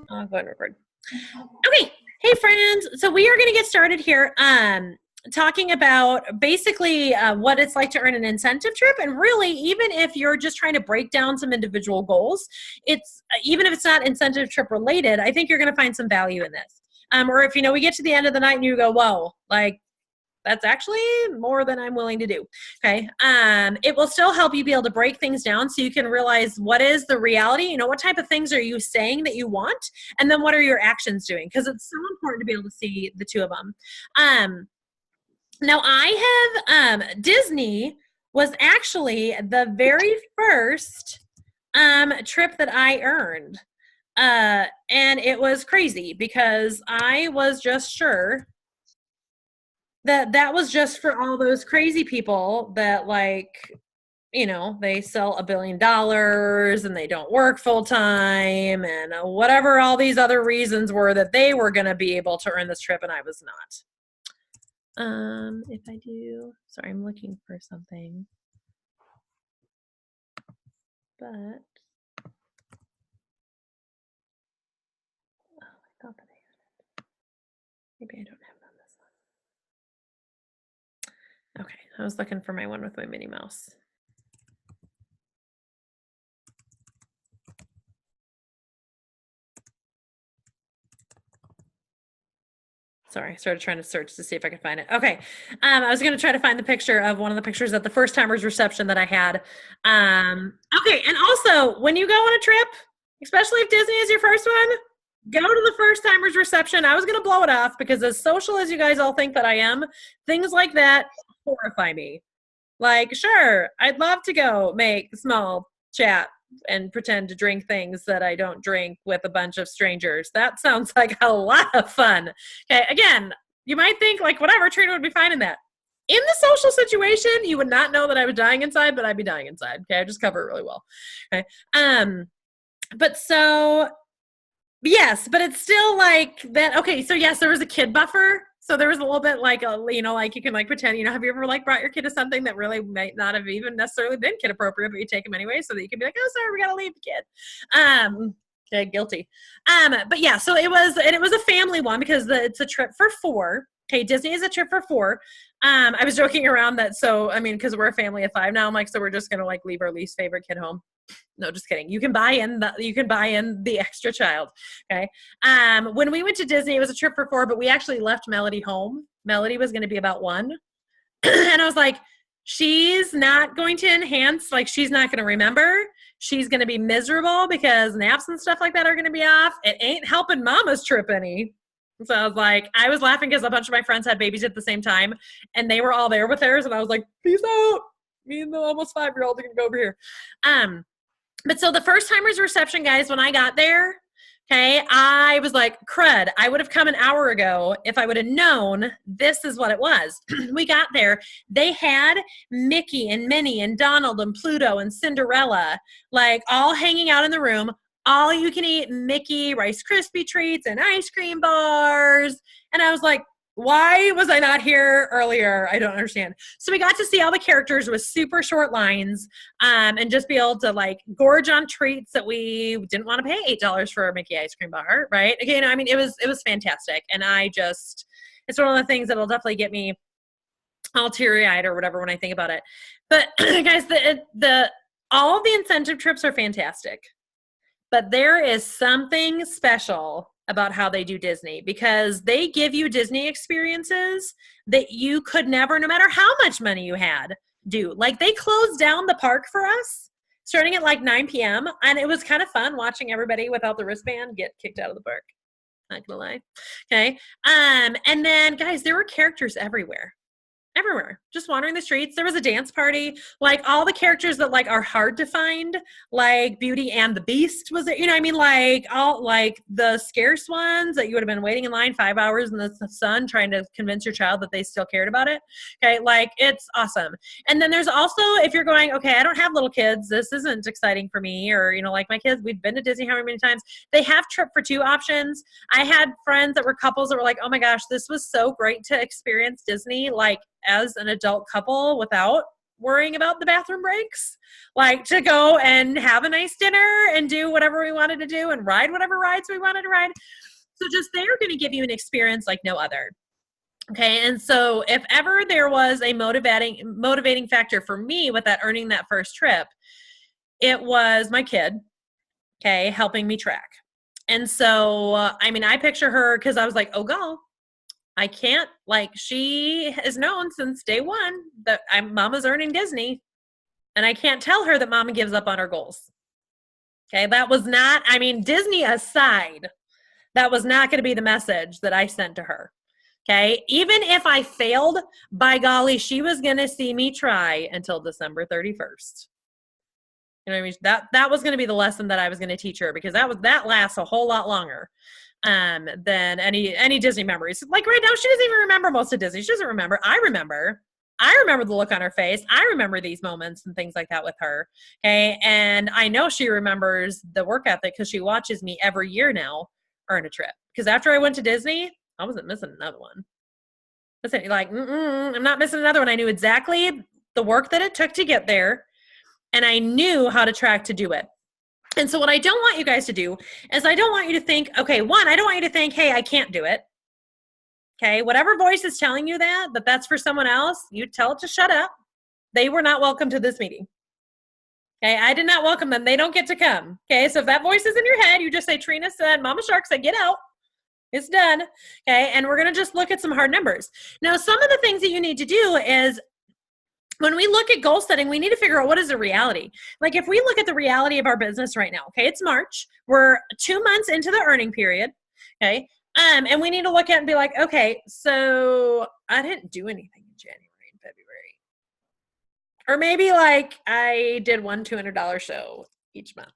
I'll go ahead and record. Okay. Hey, friends. So we are going to get started here. Talking about basically what it's like to earn an incentive trip. And really, even if you're just trying to break down some individual goals, it's even if it's not incentive trip related, I think you're going to find some value in this. Or if, we get to the end of the night and you go, whoa, like that's actually more than I'm willing to do. Okay. It will still help you be able to break things down so you can realize what is the reality, what type of things are you saying that you want, and then what are your actions doing? Because it's so important to be able to see the two of them. Now I have, Disney was actually the very first trip that I earned. And it was crazy because I was just sure that was just for all those crazy people that they sell $1 billion and they don't work full time and whatever all these other reasons were that they were going to be able to earn this trip and I was not. If I do, sorry, I'm looking for something, but I thought that I had it. Maybe I don't have it on this one. Okay, I was looking for my one with my Minnie Mouse. Sorry, I started trying to search to see if I could find it. Okay. I was going to try to find the picture of one of the pictures at the first timers reception that I had. Okay. And also, when you go on a trip, especially if Disney is your first one, go to the first timers reception. I was going to blow it off because as social as you guys all think that I am, things like that horrify me. Like, sure, I'd love to go make small chat and pretend to drink things that I don't drink with a bunch of strangers. That sounds like a lot of fun. Okay, again, you might think like whatever, Trina would be fine in that. In the social situation, you would not know that I was dying inside, but I'd be dying inside. Okay, I just cover it really well. Okay. But so yes, but it's still like that. Okay, so yes, there was a kid buffer. So there was a little bit like like you can like pretend, have you ever like brought your kid to something that really might not have even necessarily been kid appropriate, but you take them anyway so that you can be like, oh, sorry, we got to leave the kid. Okay, guilty. But yeah, so it was a family one because it's a trip for 4. Okay, Disney is a trip for 4. I was joking around that. So, because we're a family of 5 now, I'm like, so we're just going to like leave our least favorite kid home. No, just kidding. You can buy in the extra child. Okay. When we went to Disney, it was a trip for 4, but we actually left Melody home. Melody was going to be about 1. And I was like, she's not going to enhance. Like, she's not going to remember. She's going to be miserable because naps and stuff like that are going to be off. It ain't helping mama's trip any. So I was laughing because a bunch of my friends had babies at the same time and they were all there with theirs. And I was like, peace out. Me and the almost 5-year-old are going to go over here. But so the first timers reception, guys, when I got there, okay, I was like, crud, I would have come an hour ago if I would have known this is what it was. We got there. They had Mickey and Minnie and Donald and Pluto and Cinderella, like all hanging out in the room. All you can eat Mickey Rice Krispie treats and ice cream bars. And I was like, why was I not here earlier? I don't understand. So we got to see all the characters with super short lines and just be able to like gorge on treats that we didn't want to pay $8 for a Mickey ice cream bar, right? Again, it was fantastic. And it's one of the things that'll definitely get me all teary-eyed or whatever when I think about it. But guys, all of the incentive trips are fantastic. But there is something special about how they do Disney because they give you Disney experiences that you could never, no matter how much money you had, do. Like they closed down the park for us starting at like 9 p.m. And it was kind of fun watching everybody without the wristband get kicked out of the park. Not gonna lie. Okay. And then guys, there were characters everywhere. Just wandering the streets. There was a dance party, like all the characters that like are hard to find, like Beauty and the Beast was it, like all like the scarce ones that you would have been waiting in line 5 hours in the sun trying to convince your child that they still cared about it. Okay, like it's awesome. And then there's also, if you're going, okay, I don't have little kids, this isn't exciting for me, or like my kids, we've been to Disney how many times, they have trip for 2 options. I had friends that were couples that were like, oh my gosh, this was so great to experience Disney like as an adult couple without worrying about the bathroom breaks, like to go and have a nice dinner and do whatever we wanted to do and ride whatever rides we wanted to ride. So just they are going to give you an experience like no other. Okay. And so if ever there was a motivating factor for me with that earning that first trip, it was my kid, okay, helping me track. And so, I mean, I picture her because I was like, oh, God, I can't, like, she has known since day one that Mama's earning Disney, and I can't tell her that Mama gives up on her goals. Okay, that was not, I mean, Disney aside, that was not going to be the message that I sent to her. Okay, even if I failed, by golly, she was going to see me try until December 31st. You know what I mean? That was going to be the lesson that I was going to teach her, because that lasts a whole lot longer than any Disney memories. Like right now, she doesn't even remember most of Disney. She doesn't remember. I remember the look on her face. I remember these moments and things like that with her. Okay, and I know she remembers the work ethic because she watches me every year now earn a trip. Because after I went to Disney, I wasn't missing another one. Listen, like, I'm not missing another one. I knew exactly the work that it took to get there. And I knew how to track to do it. And so what I don't want you guys to do is I don't want you to think, okay, one, I don't want you to think, hey, I can't do it. Okay, whatever voice is telling you that's for someone else, you tell it to shut up. They were not welcome to this meeting. Okay, I did not welcome them. They don't get to come. Okay, so if that voice is in your head, you just say, Trina said, Mama Shark said, get out. It's done. Okay, and we're going to just look at some hard numbers. Now, some of the things that you need to do is, when we look at goal setting, we need to figure out what is the reality. Like if we look at the reality of our business right now, okay, it's March. We're 2 months into the earning period, okay? And we need to look at it and be like, okay, so I didn't do anything in January and February. Or maybe like I did one $200 show each month.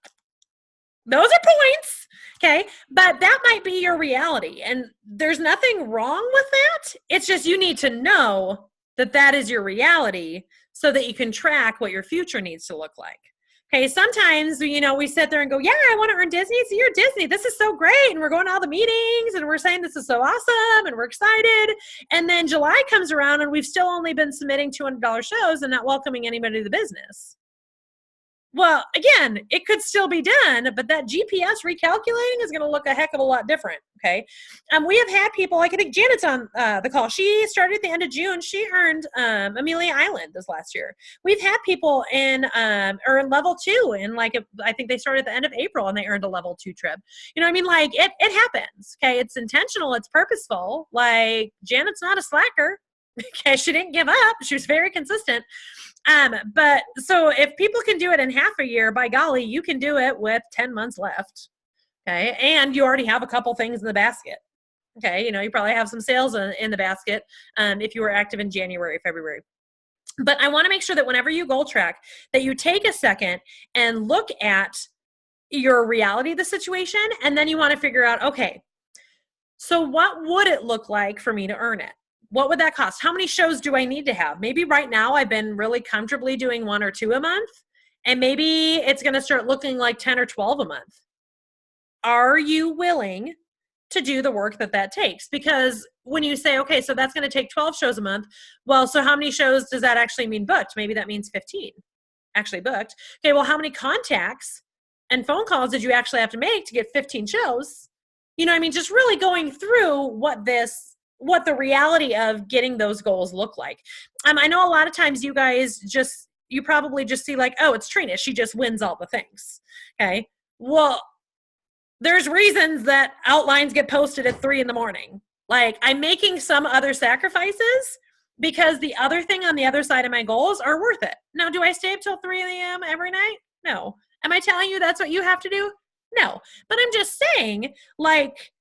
Those are points, okay? But that might be your reality. And there's nothing wrong with that. It's just you need to know that is your reality so that you can track what your future needs to look like. Okay, sometimes, we sit there and go, yeah, I want to earn Disney. So you're Disney. This is so great. And we're going to all the meetings and we're saying this is so awesome and we're excited. And then July comes around and we've still only been submitting $200 shows and not welcoming anybody to the business. Well, again, it could still be done, but that GPS recalculating is going to look a heck of a lot different, okay? We have had people, like I think Janet's on the call. She started at the end of June. She earned Amelia Island this last year. We've had people in level 2, and I think they started at the end of April and they earned a level 2 trip. You know what I mean? Like it happens, okay? It's intentional. It's purposeful. Like Janet's not a slacker. Okay, she didn't give up. She was very consistent. But so if people can do it in half a year, by golly, you can do it with 10 months left. Okay. And you already have a couple things in the basket. Okay. You probably have some sales in the basket, if you were active in January, February. But I want to make sure that whenever you goal track, that you take a second and look at your reality of the situation. And then you want to figure out, okay, so what would it look like for me to earn it? What would that cost? How many shows do I need to have? Maybe right now I've been really comfortably doing 1 or 2 a month, and maybe it's going to start looking like 10 or 12 a month. Are you willing to do the work that takes? Because when you say, okay, so that's going to take 12 shows a month, well, so how many shows does that actually mean booked? Maybe that means 15 actually booked. Okay, well, how many contacts and phone calls did you actually have to make to get 15 shows? You know what I mean? Just really going through what the reality of getting those goals look like. I know a lot of times you guys you probably just see like, oh, it's Trina. She just wins all the things. Okay. Well, there's reasons that outlines get posted at 3 a.m. Like I'm making some other sacrifices because the other thing on the other side of my goals are worth it. Now, do I stay up till 3 a.m. every night? No. Am I telling you that's what you have to do? No. But I'm just saying, like,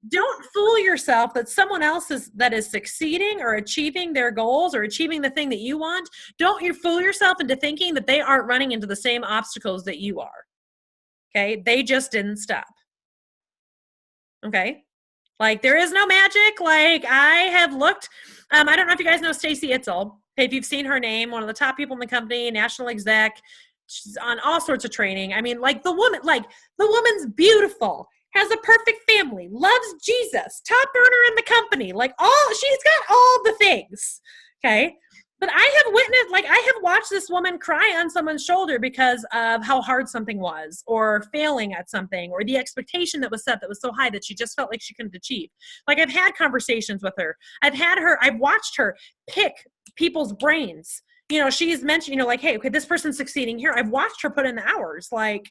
don't fool yourself that someone else is succeeding or achieving their goals or achieving the thing that you want. Don't you fool yourself into thinking that they aren't running into the same obstacles that you are. Okay. They just didn't stop. Okay. Like there is no magic. Like I have looked, I don't know if you guys know Stacy Itzel. Okay, if you've seen her name, one of the top people in the company, national exec, she's on all sorts of training. I mean, the woman's beautiful. Has a perfect family, loves Jesus, top earner in the company, she's got all the things, okay? But I have witnessed, like, I have watched this woman cry on someone's shoulder because of how hard something was, or failing at something, or the expectation that was set that was so high that she just felt like she couldn't achieve. Like, I've had conversations with her. I've watched her pick people's brains. You know, she's mentioned, you know, like, hey, okay, this person's succeeding here. I've watched her put in the hours. Like,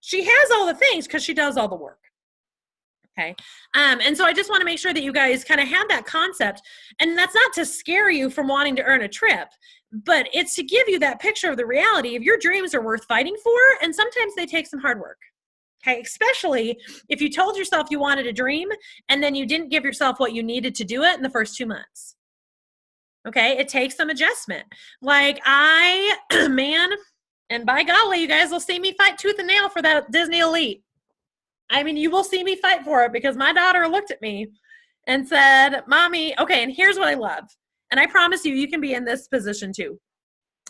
she has all the things because she does all the work. Okay. And so I just want to make sure that you guys kind of have that concept. And that's not to scare you from wanting to earn a trip, but it's to give you that picture of the reality of your dreams are worth fighting for. And sometimes they take some hard work. Okay. Especially if you told yourself you wanted a dream and then you didn't give yourself what you needed to do it in the first 2 months. Okay. It takes some adjustment. Like man, and by golly, you guys will see me fight tooth and nail for that Disney Elite. I mean, you will see me fight for it because my daughter looked at me and said, Mommy, okay, and here's what I love. And I promise you, you can be in this position too.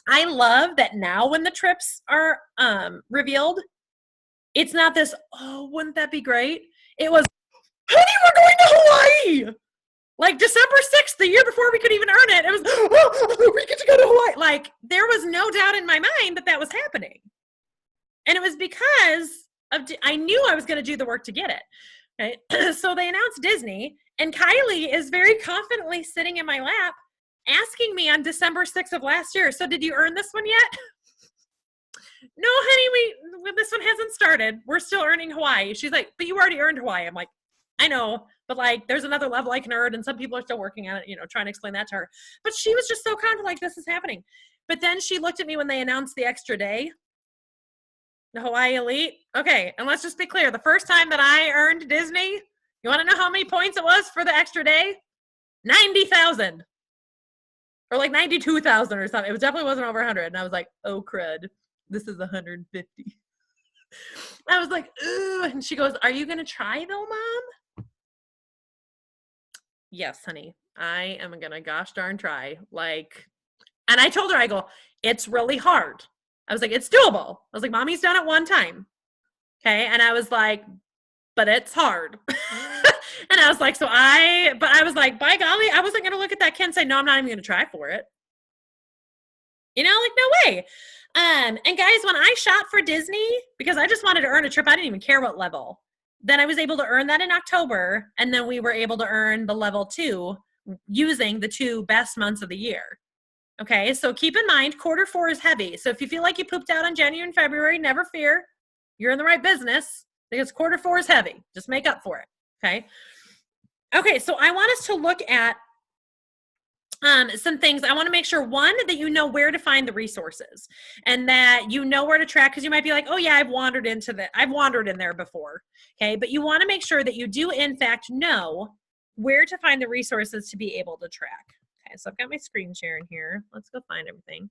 I love that now when the trips are revealed, it's not this, oh, wouldn't that be great? It was, honey, we're going to Hawaii. Like December 6th, the year before we could even earn it, it was, oh, we get to go to Hawaii. Like, there was no doubt in my mind that that was happening. And it was because I knew I was going to do the work to get it. Right? So they announced Disney, and Kylie is very confidently sitting in my lap asking me on December 6th of last year, so did you earn this one yet? No, honey, this one hasn't started. We're still earning Hawaii. She's like, but you already earned Hawaii. I'm like, I know, but like, there's another level I can earn, and some people are still working on it, you know, trying to explain that to her. But she was just so confident, like, this is happening. But then she looked at me when they announced the extra day, the Hawaii Elite. Okay, and let's just be clear. The first time that I earned Disney, you want to know how many points it was for the extra day? 90,000. Or like 92,000 or something. It definitely wasn't over 100. And I was like, oh, crud. This is 150. I was like, ooh. And she goes, are you going to try though, Mom? Yes, honey. I am going to gosh darn try. Like, and I told her, I go, it's really hard. I was like, it's doable. I was like, Mommy's done it one time. Okay. And I was like, but it's hard. And I was like, but I was like, by golly, I wasn't going to look at that kid and say, no, I'm not even going to try for it. You know, like, no way. And guys, when I shot for Disney, because I just wanted to earn a trip, I didn't even care what level. Then I was able to earn that in October. And then we were able to earn the level 2 using the 2 best months of the year. Okay, so keep in mind, Q4 is heavy. So if you feel like you pooped out on January and February, never fear. You're in the right business because Q4 is heavy. Just make up for it, okay? Okay, so I want us to look at some things. I want to make sure, one, that you know where to find the resources and that you know where to track, because you might be like, oh yeah, I've wandered in there before, okay? But you want to make sure that you do, in fact, know where to find the resources to be able to track. Okay, so I've got my screen share in here. Let's go find everything.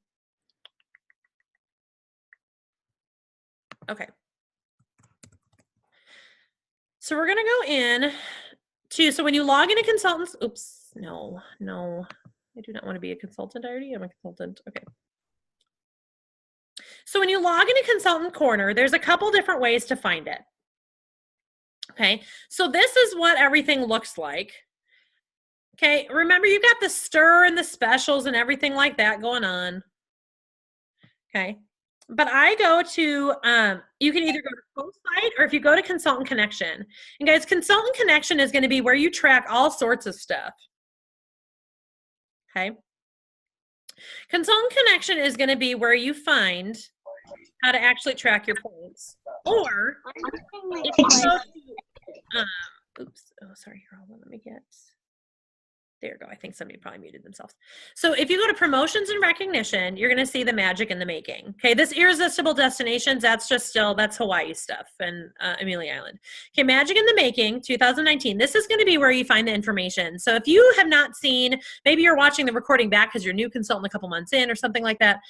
Okay. So we're going to go in to, so when you log into consultants, oops, no, I do not want to be a consultant. I already am a consultant. Okay. So when you log into Consultant Corner, there's a couple different ways to find it. Okay. So this is what everything looks like. Okay, remember you got the stir and the specials and everything like that going on. Okay, but I go to, you can either go to post site or if you go to Consultant Connection. And guys, Consultant Connection is going to be where you track all sorts of stuff. Okay. Consultant Connection is going to be where you find how to actually track your points. Or, if you go to, oops, oh, sorry, here, hold on, let me get... There you go. I think somebody probably muted themselves. So if you go to promotions and recognition, you're going to see the magic in the making. Okay, this irresistible destinations, that's Hawaii stuff and Amelia Island. Okay, magic in the making, 2019. This is going to be where you find the information. So if you have not seen, maybe you're watching the recording back because you're a new consultant a couple months in or something like that.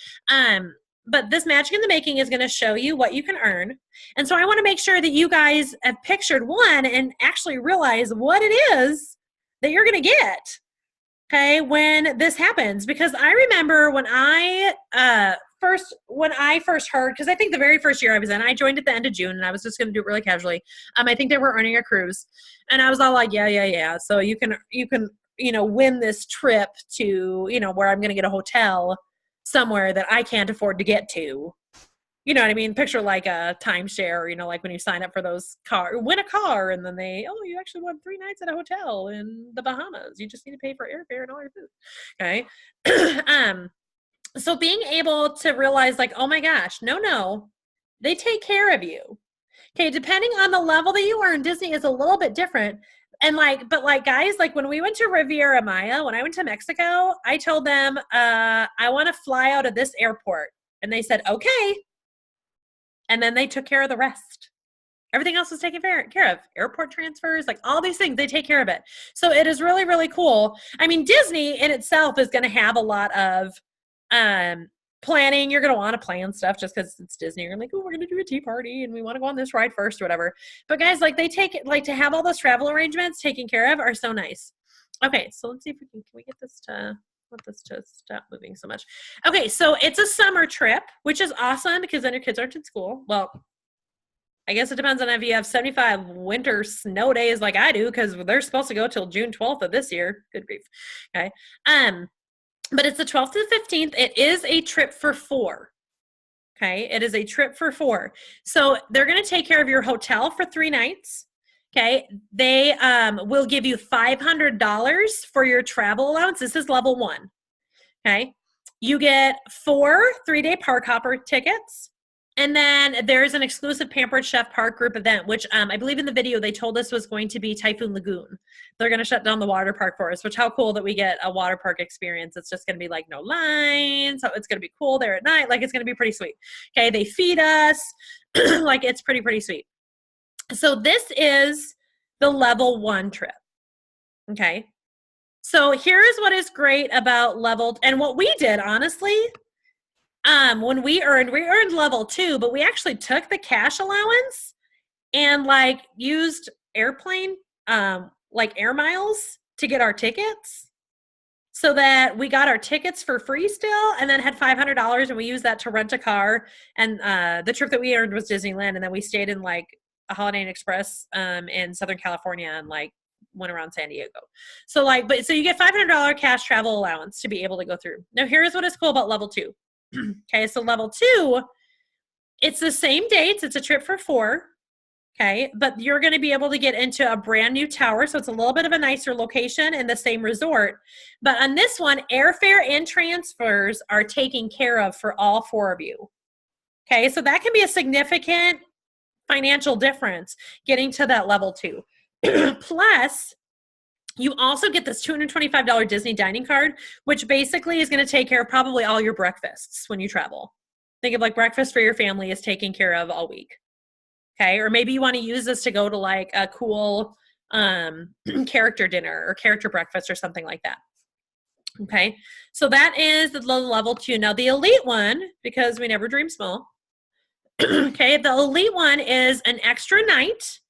But this magic in the making is going to show you what you can earn. And so I want to make sure that you guys have pictured one and actually realize what it is that you're going to get, okay, when this happens. Because I remember when I first heard, because I think the very first year I was in, I joined at the end of June, and I was just going to do it really casually. I think they were earning a cruise, and I was all like, yeah. So you can win this trip to, where I'm going to get a hotel somewhere that I can't afford to get to. You know what I mean? Picture like a timeshare, like when you sign up for those win a car, and then you actually won 3 nights at a hotel in the Bahamas. You just need to pay for airfare and all your food. Okay. So being able to realize like, oh my gosh, no, they take care of you. Okay. Depending on the level that you are in, Disney is a little bit different. And but guys, like when we went to Riviera Maya, when I went to Mexico, I told them, I want to fly out of this airport. And they said, okay. And then they took care of the rest. Everything else was taken care of. Airport transfers, like all these things, they take care of it. So it is really, really cool. I mean, Disney in itself is going to have a lot of planning. You're going to want to plan stuff just because it's Disney. You're like, oh, we're going to do a tea party and we want to go on this ride first or whatever. But guys, like they take it, like to have all those travel arrangements taken care of are so nice. Okay, so let's see if can we get this to let this to stop moving so much. Okay, so it's a summer trip, which is awesome because then your kids aren't in school. Well, I guess it depends on if you have 75 winter snow days like I do, because they're supposed to go till June 12th of this year. Good grief. Okay. But it's the 12th to the 15th. It is a trip for 4. Okay. It is a trip for 4. So they're going to take care of your hotel for 3 nights. Okay. They will give you $500 for your travel allowance. This is level 1. Okay. You get 4 3-day park hopper tickets. And then there's an exclusive Pampered Chef Park group event, which I believe in the video they told us was going to be Typhoon Lagoon. They're going to shut down the water park for us, which how cool that we get a water park experience. It's just going to be like no lines. So it's going to be cool there at night. Like it's going to be pretty sweet. Okay. They feed us. Like it's pretty sweet. So this is the level 1 trip. Okay. So here's what is great about and what we did, honestly, when we earned level 2, but we actually took the cash allowance and like used airplane, like air miles to get our tickets so that we got our tickets for free still, and then had $500 and we used that to rent a car. And the trip that we earned was Disneyland. And then we stayed in like a Holiday Inn Express in Southern California and like went around San Diego. So so you get $500 cash travel allowance to be able to go through. Now here's what is cool about level 2. Okay, so level 2, it's the same dates. It's a trip for 4. Okay, but you're going to be able to get into a brand new tower. So it's a little bit of a nicer location in the same resort. But on this one, airfare and transfers are taken care of for all 4 of you. Okay, so that can be a significant financial difference getting to that level 2. Plus, you also get this $225 Disney dining card, which basically is going to take care of probably all your breakfasts when you travel. Think of like breakfast for your family is taken care of all week. Okay. Or maybe you want to use this to go to like a cool character dinner or character breakfast or something like that. Okay. So that is the level 2. Now the elite one, because we never dream small. Okay. The elite one is an extra night.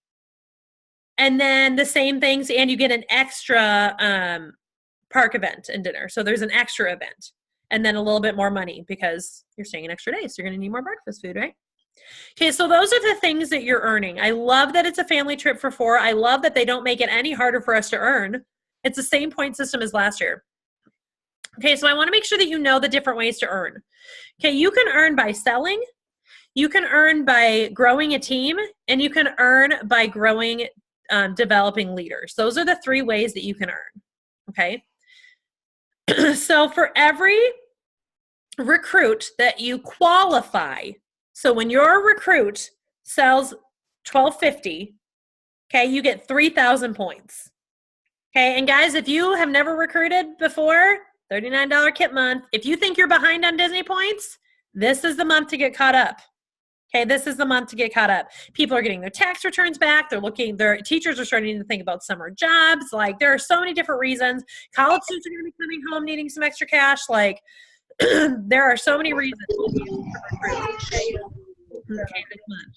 And then the same things, and you get an extra park event and dinner. So there's an extra event, and then a little bit more money because you're staying an extra day. So you're going to need more breakfast food, right? Okay, so those are the things that you're earning. I love that it's a family trip for 4. I love that they don't make it any harder for us to earn. It's the same point system as last year. Okay, so I want to make sure that you know the different ways to earn. Okay, you can earn by selling. You can earn by growing a team, and you can earn by developing leaders. Those are the 3 ways that you can earn. Okay. So for every recruit that you qualify, so when your recruit sells $1,250, okay, you get 3,000 points. Okay. And guys, if you have never recruited before, $39 kit month. If you think you're behind on Disney points, this is the month to get caught up. Okay, this is the month to get caught up. People are getting their tax returns back. Their teachers are starting to think about summer jobs. Like there are so many different reasons. College students are going to be coming home needing some extra cash. Like there are so many reasons. Okay, this month.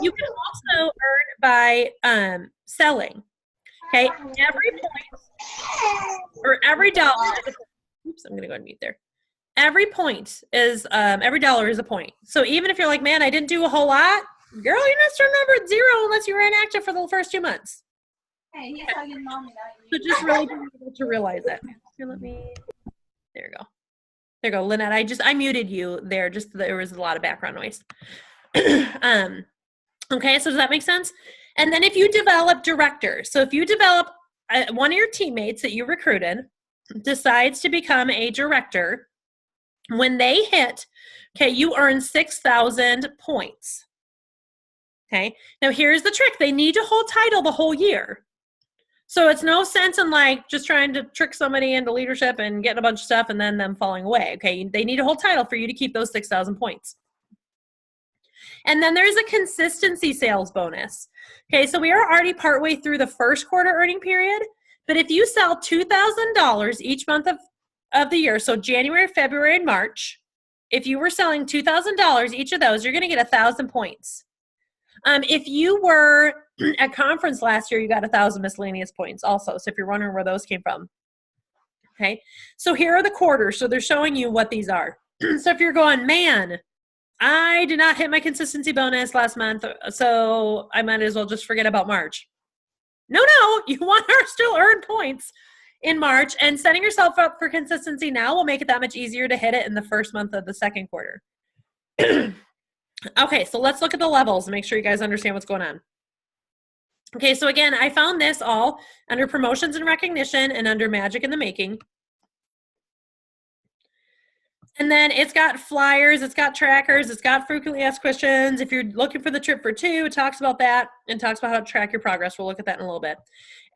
You can also earn by selling. Okay, every point or every dollar. Oops, I'm going to go and mute there. Every point is, every dollar is a point. So even if you're like, man, I didn't do a whole lot, girl, you're not starting number at 0 unless you were inactive for the first 2 months. Hey, he's hugging mommy, not So you. just really being able to realize it. Here, there you go. There you go, Lynette. I muted you there. Just there was a lot of background noise. Okay, so does that make sense? And then if you develop directors, so if you develop one of your teammates that you recruited decides to become a director, when they hit, okay, you earn 6,000 points. Okay, now here's the trick. They need to hold title the whole year. So it's no sense in like just trying to trick somebody into leadership and getting a bunch of stuff and then them falling away. Okay, they need a whole title for you to keep those 6,000 points. And then there's a consistency sales bonus. Okay, so we are already partway through the first quarter earning period, but if you sell $2,000 each month of the year, so January, February, and March, if you were selling $2,000 each of those, you're going to get 1,000 points. If you were at conference last year, you got 1,000 miscellaneous points also. So if you're wondering where those came from. Okay, so here are the quarters. So they're showing you what these are. So if you're going, man, I did not hit my consistency bonus last month, so I might as well just forget about March. No, you want to still earn points in March, and setting yourself up for consistency now will make it that much easier to hit it in the first month of the second quarter. Okay, so let's look at the levels and make sure you guys understand what's going on. Okay, so again, I found this all under promotions and recognition and under magic in the making. And then it's got flyers, it's got trackers, it's got frequently asked questions. If you're looking for the trip for 2, it talks about that and talks about how to track your progress. We'll look at that in a little bit.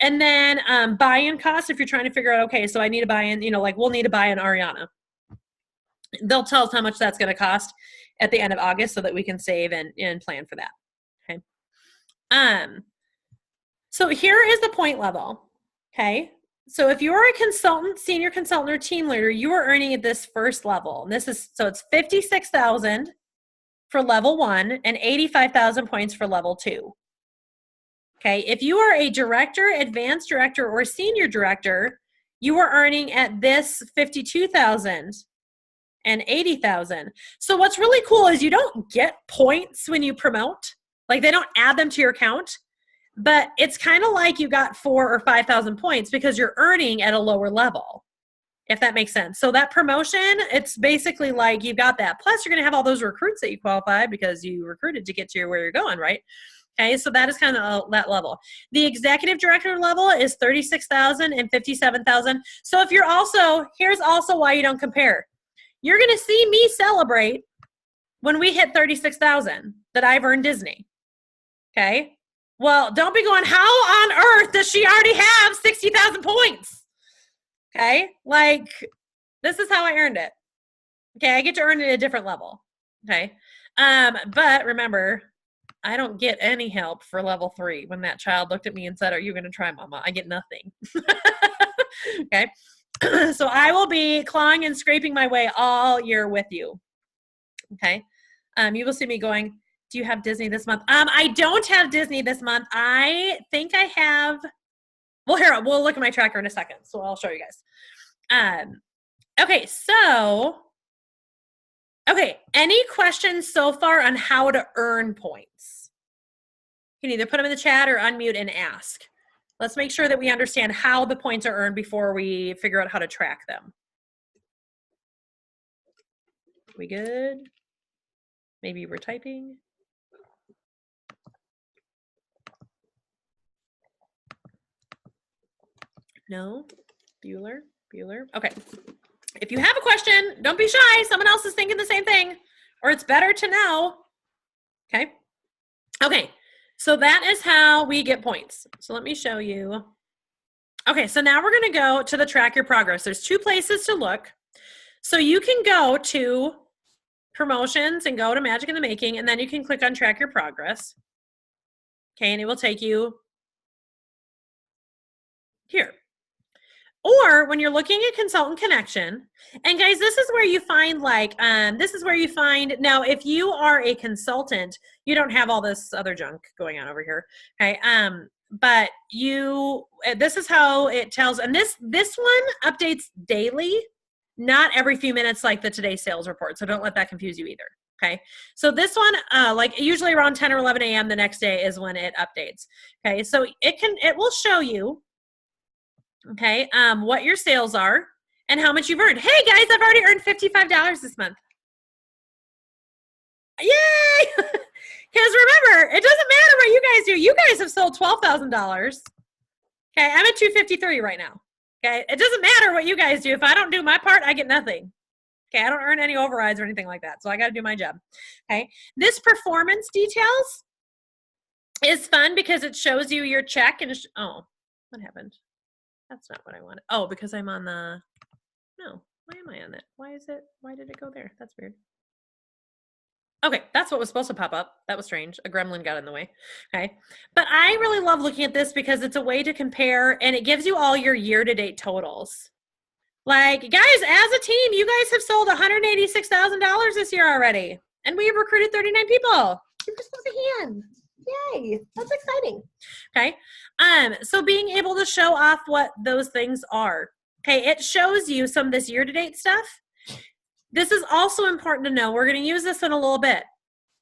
And then buy-in costs, if you're trying to figure out, okay, so I need to buy in, like we'll need to buy in Ariana. They'll tell us how much that's going to cost at the end of August so that we can save and plan for that. Okay. So here is the point level. Okay. So if you're a consultant, senior consultant, or team leader, you are earning at this first level. And this is, so it's 56,000 for level 1 and 85,000 points for level 2. Okay. If you are a director, advanced director, or senior director, you are earning at this 52,000 and 80,000. So what's really cool is you don't get points when you promote. Like they don't add them to your account. But it's kind of like you got 4,000 or 5,000 points because you're earning at a lower level, if that makes sense. So that promotion, it's basically like you got that. Plus, you're going to have all those recruits that you qualified because you recruited to get to where you're going, right? Okay, so that is kind of that level. The executive director level is 36,000 and 57,000. So if you're also, here's also why you don't compare. You're going to see me celebrate when we hit 36,000 that I've earned Disney. Okay. Well, don't be going, how on earth does she already have 60,000 points? Okay, like this is how I earned it. Okay, I get to earn it at a different level. Okay, but remember, I don't get any help for level 3 when that child looked at me and said, are you going to try, Mama? I get nothing. Okay, so I will be clawing and scraping my way all year with you. Okay, you will see me going, do you have Disney this month? I don't have Disney this month. I think I have, well, here, we'll look at my tracker in a second, so I'll show you guys. Okay, so, any questions so far on how to earn points? You can either put them in the chat or unmute and ask. Let's make sure that we understand how the points are earned before we figure out how to track them. We good? Maybe we're typing. No? Bueller? Okay. If you have a question, don't be shy. Someone else is thinking the same thing, or it's better to know. Okay. Okay. So that is how we get points. So let me show you. Okay. So now we're going to go to the track your progress. There's 2 places to look. So you can go to promotions and go to Magic in the Making, and then you can click on track your progress. Okay. And it will take you here. Or when you're looking at Consultant Connection, and guys, this is where you find now if you are a consultant, you don't have all this other junk going on over here. Okay. But this is how it tells, and this one updates daily, not every few minutes like the Today Sales Report. So don't let that confuse you either. Okay, so this one, like usually around 10 or 11 a.m. the next day is when it updates. Okay, so it will show you, okay, what your sales are and how much you've earned. Hey guys, I've already earned $55 this month. Yay! Because remember, it doesn't matter what you guys do. You guys have sold $12,000. Okay, I'm at 253 right now. Okay, it doesn't matter what you guys do. If I don't do my part, I get nothing. Okay, I don't earn any overrides or anything like that, so I got to do my job. Okay, this performance details is fun because it shows you your check and oh, what happened? That's not what I wanted. Oh, because I'm on the, no, why am I on that? Why did it go there? That's weird. Okay, that's what was supposed to pop up. That was strange. A gremlin got in the way. Okay, but I really love looking at this because it's a way to compare and it gives you all your year-to-date totals. Like, guys, as a team, you guys have sold $186,000 this year already, and we have recruited 39 people. Give yourselves a hand. Yay, that's exciting. Okay, so being able to show off what those things are. Okay, it shows you some of this year-to-date stuff. This is also important to know. We're going to use this in a little bit.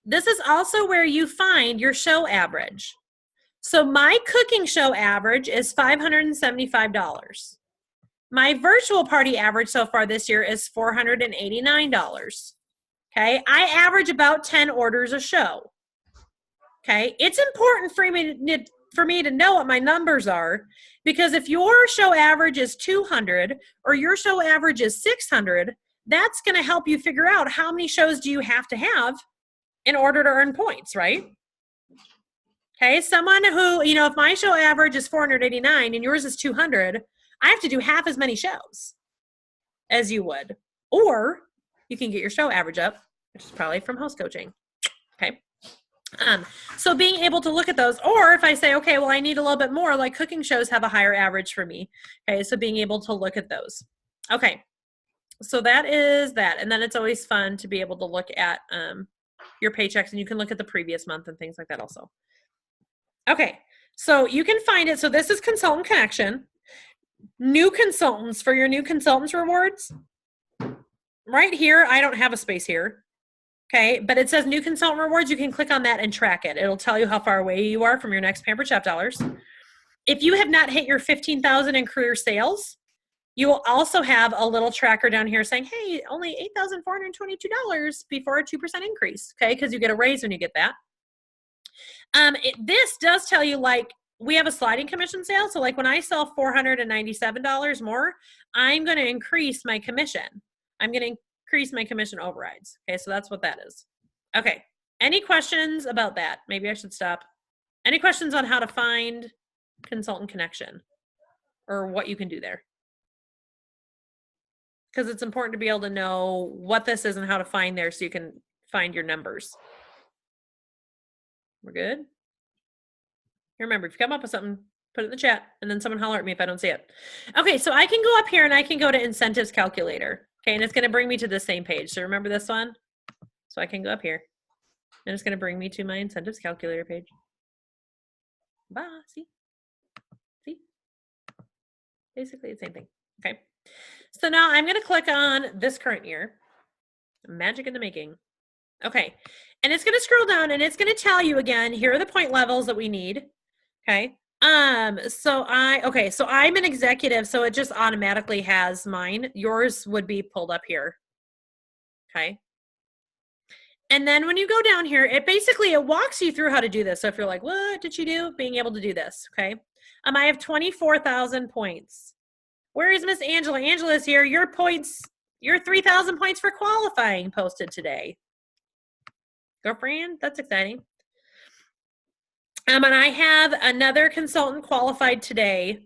This is also where you find your show average. So my cooking show average is $575. My virtual party average so far this year is $489. Okay, I average about 10 orders a show. Okay, it's important for me to know what my numbers are, because if your show average is 200 or your show average is 600, that's going to help you figure out how many shows do you have to have in order to earn points, right? Okay, someone who, you know, if my show average is 489 and yours is 200, I have to do half as many shows as you would. Or you can get your show average up, which is probably from host coaching. Okay. So being able to look at those, or if I say, okay, well, I need a little bit more, like cooking shows have a higher average for me. Okay, so being able to look at those. Okay, so that is that. And then it's always fun to be able to look at your paychecks, and you can look at the previous month and things like that also. Okay, so you can find it. So this is Consultant Connection. New consultants, for your new consultants rewards. Right here, I don't have a space here. Okay, but it says new consultant rewards. You can click on that and track it. It'll tell you how far away you are from your next Pampered Chef dollars. If you have not hit your 15,000 in career sales, you will also have a little tracker down here saying, hey, only $8,422 before a 2% increase, okay, because you get a raise when you get that. This does tell you, like, we have a sliding commission sale. So like when I sell $497 more, I'm going to increase my commission. I'm going to increase my commission overrides. Okay, so that's what that is. Okay, any questions about that? Maybe I should stop. Any questions on how to find Consultant Connection or what you can do there? Because it's important to be able to know what this is and how to find there so you can find your numbers. We're good? Remember, if you come up with something, put it in the chat, and then someone holler at me if I don't see it. Okay, so I can go up here and I can go to Incentives Calculator. Okay, and it's going to bring me to the same page. So remember this one? So I can go up here, and it's going to bring me to my Incentives Calculator page. Bye. See? Basically the same thing. Okay. So now I'm going to click on this current year. Magic in the making. Okay. And it's going to scroll down and it's going to tell you again, here are the point levels that we need. Okay. So I'm an executive, so it just automatically has mine. Yours would be pulled up here. Okay. And then when you go down here, it walks you through how to do this. So if you're like, what did she do? Being able to do this. Okay. I have 24,000 points. Where is Miss Angela? Angela's here. Your points, your 3,000 points for qualifying posted today. Girlfriend, that's exciting. And I have another consultant qualified today.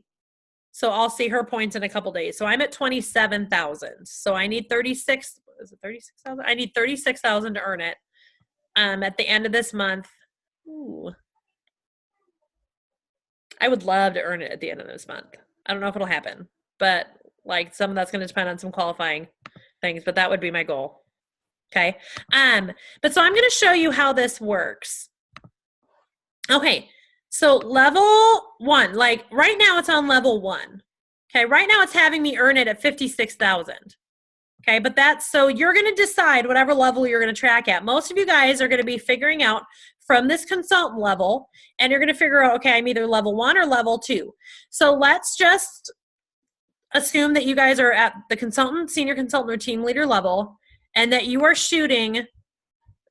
So I'll see her points in a couple days. So I'm at 27,000. So I need 36, is it 36,000? I need 36,000 to earn it at the end of this month. Ooh. I would love to earn it at the end of this month. I don't know if it'll happen, but like some of that's going to depend on some qualifying things, but that would be my goal. Okay. But so I'm going to show you how this works. Okay. So level 1, like right now it's on level 1. Okay. Right now it's having me earn it at 56,000. Okay, but so you're going to decide whatever level you're going to track at. Most of you guys are going to be figuring out from this consultant level, and you're going to figure out, okay, I'm either level 1 or level 2. So let's just assume that you guys are at the consultant, senior consultant, or team leader level, and that you are shooting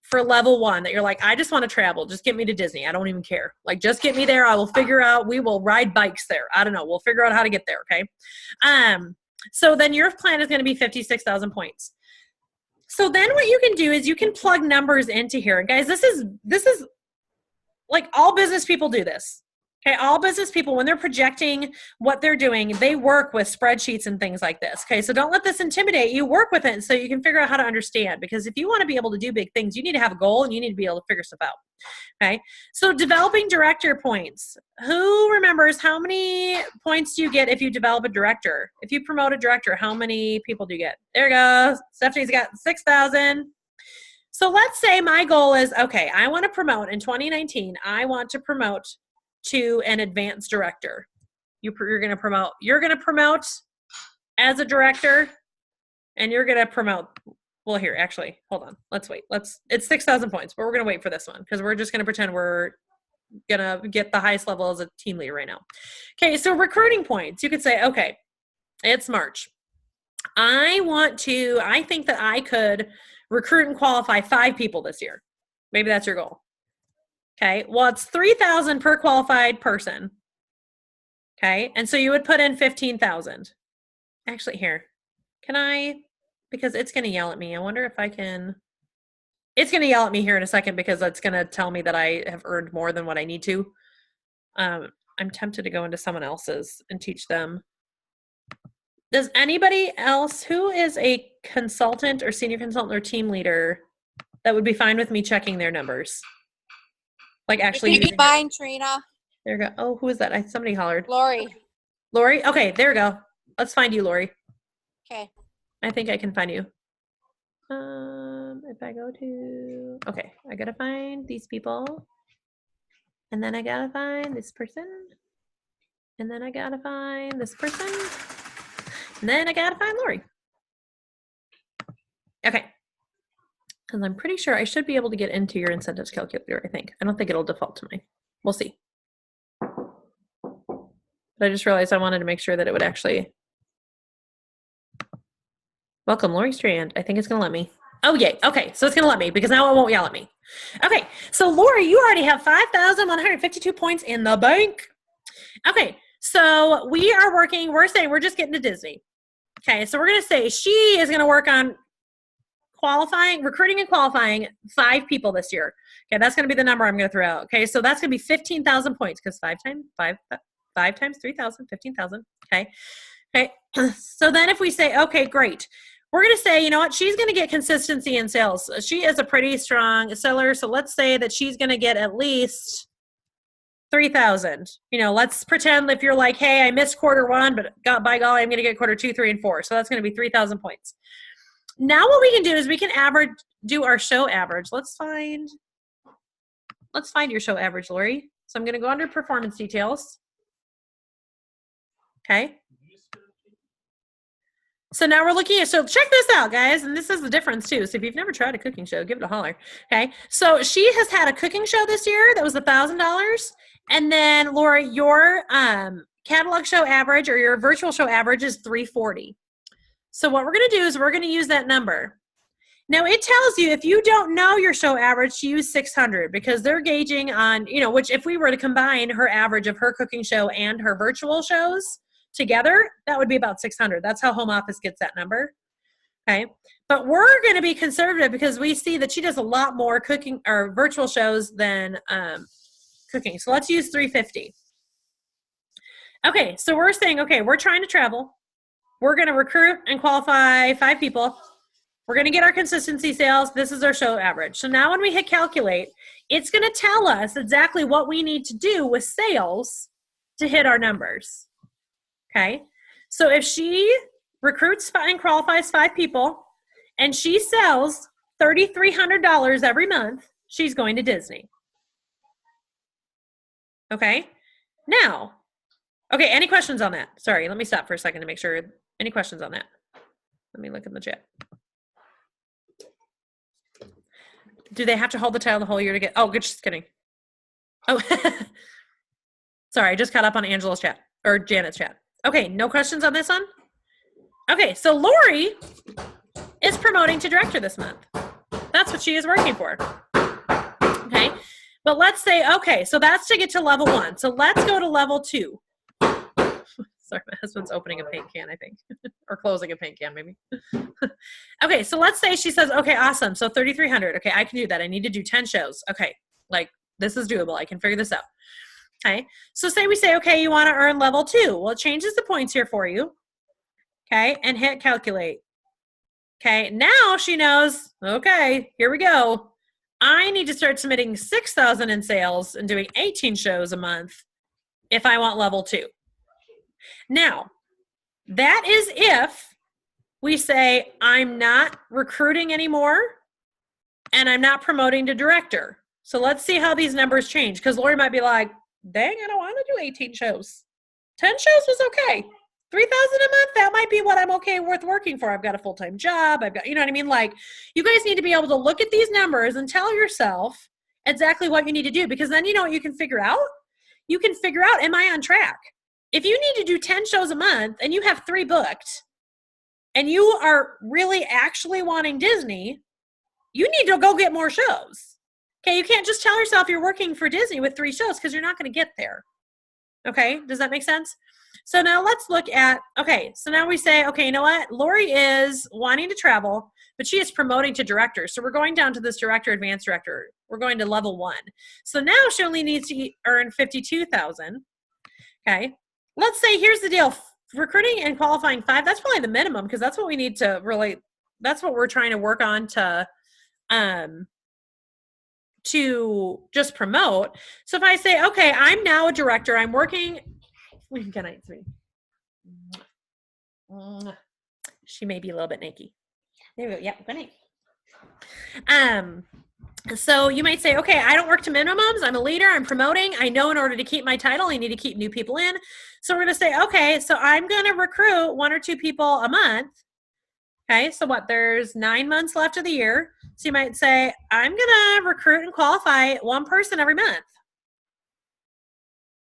for level 1, that you're like, I just want to travel. Just get me to Disney. I don't even care. Like, just get me there. I will figure out, we will ride bikes there. I don't know. We'll figure out how to get there. Okay. So then your plan is going to be 56,000 points. So then what you can do is you can plug numbers into here. Guys, this is like all business people do this. Okay, all business people, when they're projecting what they're doing, they work with spreadsheets and things like this. Okay, so don't let this intimidate you. Work with it so you can figure out how to understand. Because if you want to be able to do big things, you need to have a goal and you need to be able to figure stuff out. Okay, so developing director points. Who remembers how many points do you get if you develop a director? If you promote a director, how many people do you get? There you go. Stephanie's got 6,000. So let's say my goal is, okay, I want to promote in 2019. I want to promote to an advanced director. You're going to promote as a director, and you're going to promote. Well, here, actually, hold on. Let's wait. It's 6,000 points, but we're going to wait for this one because we're just going to pretend we're going to get the highest level as a team leader right now. Okay, so recruiting points. You could say, okay, it's March. I think that I could recruit and qualify 5 people this year. Maybe that's your goal. Okay, well, it's 3,000 per qualified person. Okay, and so you would put in 15,000. Actually, here, can I, because it's going to yell at me. I wonder if I can, it's going to yell at me here in a second because it's going to tell me that I have earned more than what I need to. I'm tempted to go into someone else's and teach them. Does anybody else who is a consultant or senior consultant or team leader that would be fine with me checking their numbers? Like actually fine, Trina. There you go. Oh, who is that? Somebody hollered. Lori. Lori? Okay, there we go. Let's find you, Lori. Okay. I think I can find you. If I go to, okay, I gotta find these people. And then I gotta find this person. And then I gotta find this person. And then I gotta find Lori. Okay. Because I'm pretty sure I should be able to get into your incentives calculator, I think. I don't think it'll default to mine. We'll see. But I just realized I wanted to make sure that it would actually. Welcome, Lori Strand. I think it's going to let me. Oh, yay. Okay, so it's going to let me because now it won't yell at me. Okay, so Lori, you already have 5,152 points in the bank. Okay, so we're saying we're just getting to Disney. Okay, so we're going to say she is going to work on recruiting and qualifying 5 people this year. Okay, that's going to be the number I'm going to throw out. Okay, so that's going to be 15,000 points because 5 times 3,000, 15,000. Okay. Okay. So then if we say, okay, great. We're going to say, you know what? She's going to get consistency in sales. She is a pretty strong seller. So let's say that she's going to get at least 3,000. You know, let's pretend if you're like, hey, I missed quarter 1, but by golly, I'm going to get quarter 2, 3, and 4. So that's going to be 3,000 points. Now what we can do is we can do our show average. Let's find your show average, Lori. So I'm going to go under performance details. Okay. So now we're looking at, so check this out, guys. And this is the difference too. So if you've never tried a cooking show, give it a holler. Okay. So she has had a cooking show this year that was $1,000. And then Laura, your catalog show average or your virtual show average is $340. So what we're going to do is we're going to use that number. Now it tells you if you don't know your show average to use 600 because they're gauging on, you know, which if we were to combine her average of her cooking show and her virtual shows together, that would be about 600. That's how home office gets that number. Okay. But we're going to be conservative because we see that she does a lot more cooking or virtual shows than cooking. So let's use 350. Okay. So we're saying, okay, we're trying to travel. We're going to recruit and qualify 5 people. We're going to get our consistency sales. This is our show average. So now when we hit calculate, it's going to tell us exactly what we need to do with sales to hit our numbers. Okay. So if she recruits and qualifies 5 people and she sells $3,300 every month, she's going to Disney. Okay. Now, okay. Any questions on that? Sorry. Let me stop for a second to make sure. Any questions on that? Let me look in the chat. Do they have to hold the title the whole year to get? Oh, just kidding. Oh, sorry, I just caught up on Angela's chat or Janet's chat. Okay, no questions on this one? Okay, so Lori is promoting to director this month. That's what she is working for. Okay, but let's say, okay, so that's to get to level 1. So let's go to level 2. Sorry, my husband's opening a paint can, I think, or closing a paint can, maybe. Okay, so let's say she says, okay, awesome. So 3,300. Okay, I can do that. I need to do 10 shows. Okay, like this is doable. I can figure this out. Okay, so say we say, okay, you want to earn level 2. Well, it changes the points here for you. Okay, and hit calculate. Okay, now she knows, okay, here we go. I need to start submitting 6,000 in sales and doing 18 shows a month if I want level 2. Now, that is if we say, I'm not recruiting anymore and I'm not promoting to director. So let's see how these numbers change, because Lori might be like, dang, I don't want to do 18 shows. 10 shows was okay. 3,000 a month, that might be what I'm okay with working for. I've got a full-time job. I've got, you know what I mean? Like, you guys need to be able to look at these numbers and tell yourself exactly what you need to do, because then you know what you can figure out? You can figure out, am I on track? If you need to do 10 shows a month and you have 3 booked and you are really actually wanting Disney, you need to go get more shows. Okay, you can't just tell yourself you're working for Disney with 3 shows because you're not going to get there. Okay, does that make sense? So now let's look at, okay, so now we say, okay, you know what? Lori is wanting to travel, but she is promoting to director. So we're going down to this director, advanced director. We're going to level 1. So now she only needs to earn 52,000. Okay, let's say here's the deal. Recruiting and qualifying 5, that's probably the minimum, because that's what we need to really, that's what we're trying to work on to just promote. So if I say, okay, I'm now a director, I'm working, good night to me. She may be a little bit naked. There we go. Yep, good night. So you might say, okay, I don't work to minimums. I'm a leader. I'm promoting. I know in order to keep my title, I need to keep new people in. So we're going to say, okay, so I'm going to recruit 1 or 2 people a month. Okay, so what? There's 9 months left of the year. So you might say, I'm going to recruit and qualify 1 person every month.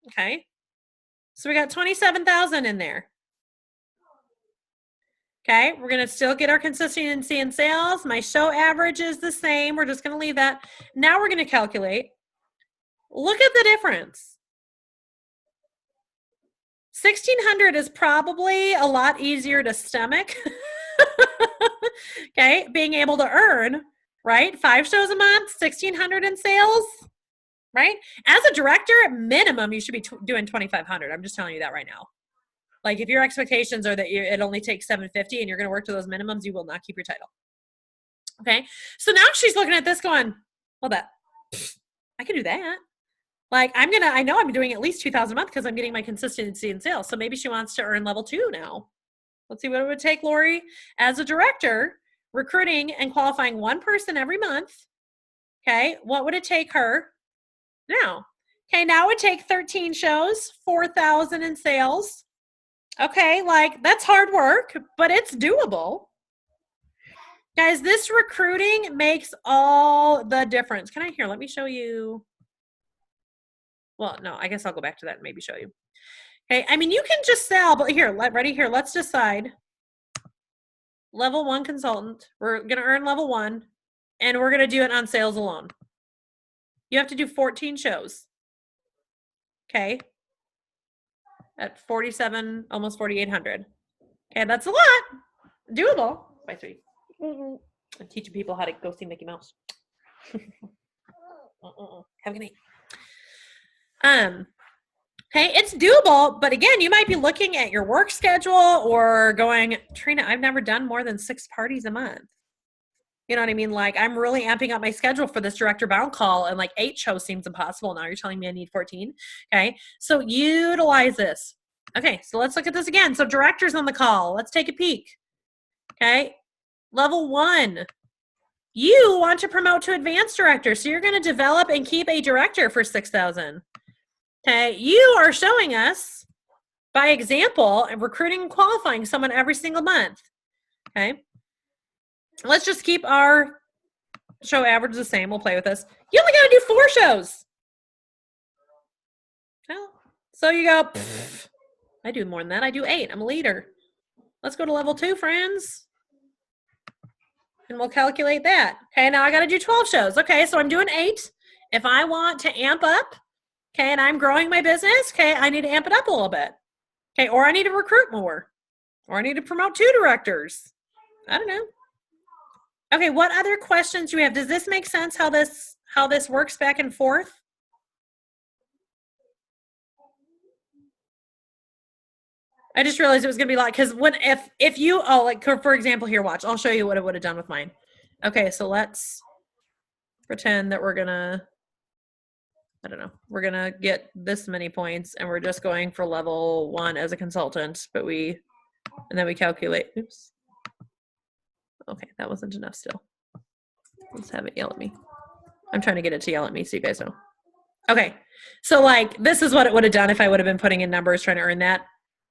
Okay, so we got 27,000 in there. Okay, we're going to still get our consistency in sales. My show average is the same. We're just going to leave that. Now we're going to calculate. Look at the difference. 1,600 is probably a lot easier to stomach. Okay, being able to earn, right? 5 shows a month, 1,600 in sales, right? As a director, at minimum, you should be doing 2,500. I'm just telling you that right now. Like, if your expectations are that it only takes 750 and you're going to work to those minimums, you will not keep your title. Okay, so now she's looking at this going, well, I can do that. Like, I know I'm doing at least 2,000 a month because I'm getting my consistency in sales. So maybe she wants to earn level 2 now. Let's see what it would take Lori as a director, recruiting and qualifying 1 person every month. Okay, what would it take her now? Okay, now it would take 13 shows, 4,000 in sales. Okay, like, that's hard work, but it's doable. Guys, this recruiting makes all the difference. Let me show you. Well, no, I guess I'll go back to that and maybe show you. Okay, I mean, you can just sell, but ready here, let's decide. Level 1 consultant, we're gonna earn level 1, and we're gonna do it on sales alone. You have to do 14 shows. Okay. At 47, almost 4,800. Okay, that's a lot. Doable. By 3. I'm teaching people how to go see Mickey Mouse. Have a good night. Okay, it's doable, but again, you might be looking at your work schedule or going, Trina, I've never done more than 6 parties a month. You know what I mean? Like, I'm really amping up my schedule for this director bound call, and like 8 shows seems impossible. Now you're telling me I need 14. Okay, so utilize this. Okay, so let's look at this again. So directors on the call, let's take a peek. Okay, level 1. You want to promote to advanced director, so you're going to develop and keep a director for 6,000. Okay, you are showing us by example and recruiting and qualifying someone every single month. Okay, let's just keep our show average the same. We'll play with this. You only got to do 4 shows. Well, so you go, I do more than that. I do 8. I'm a leader. Let's go to level 2, friends. And we'll calculate that. Okay, now I got to do 12 shows. Okay, so I'm doing 8. If I want to amp up, okay, and I'm growing my business, okay, I need to amp it up a little bit. Okay, or I need to recruit more. Or I need to promote 2 directors. I don't know. Okay, what other questions do we have? Does this make sense how this works back and forth? I just realized it was gonna be like, because when if you like for example here, watch, I'll show you what it would have done with mine. Okay, so let's pretend that we're gonna, I don't know, we're gonna get this many points and we're just going for level 1 as a consultant, but and then we calculate, oops. Okay, that wasn't enough still. Let's have it yell at me. I'm trying to get it to yell at me so you guys know. Okay, so like this is what it would have done if I would have been putting in numbers trying to earn that.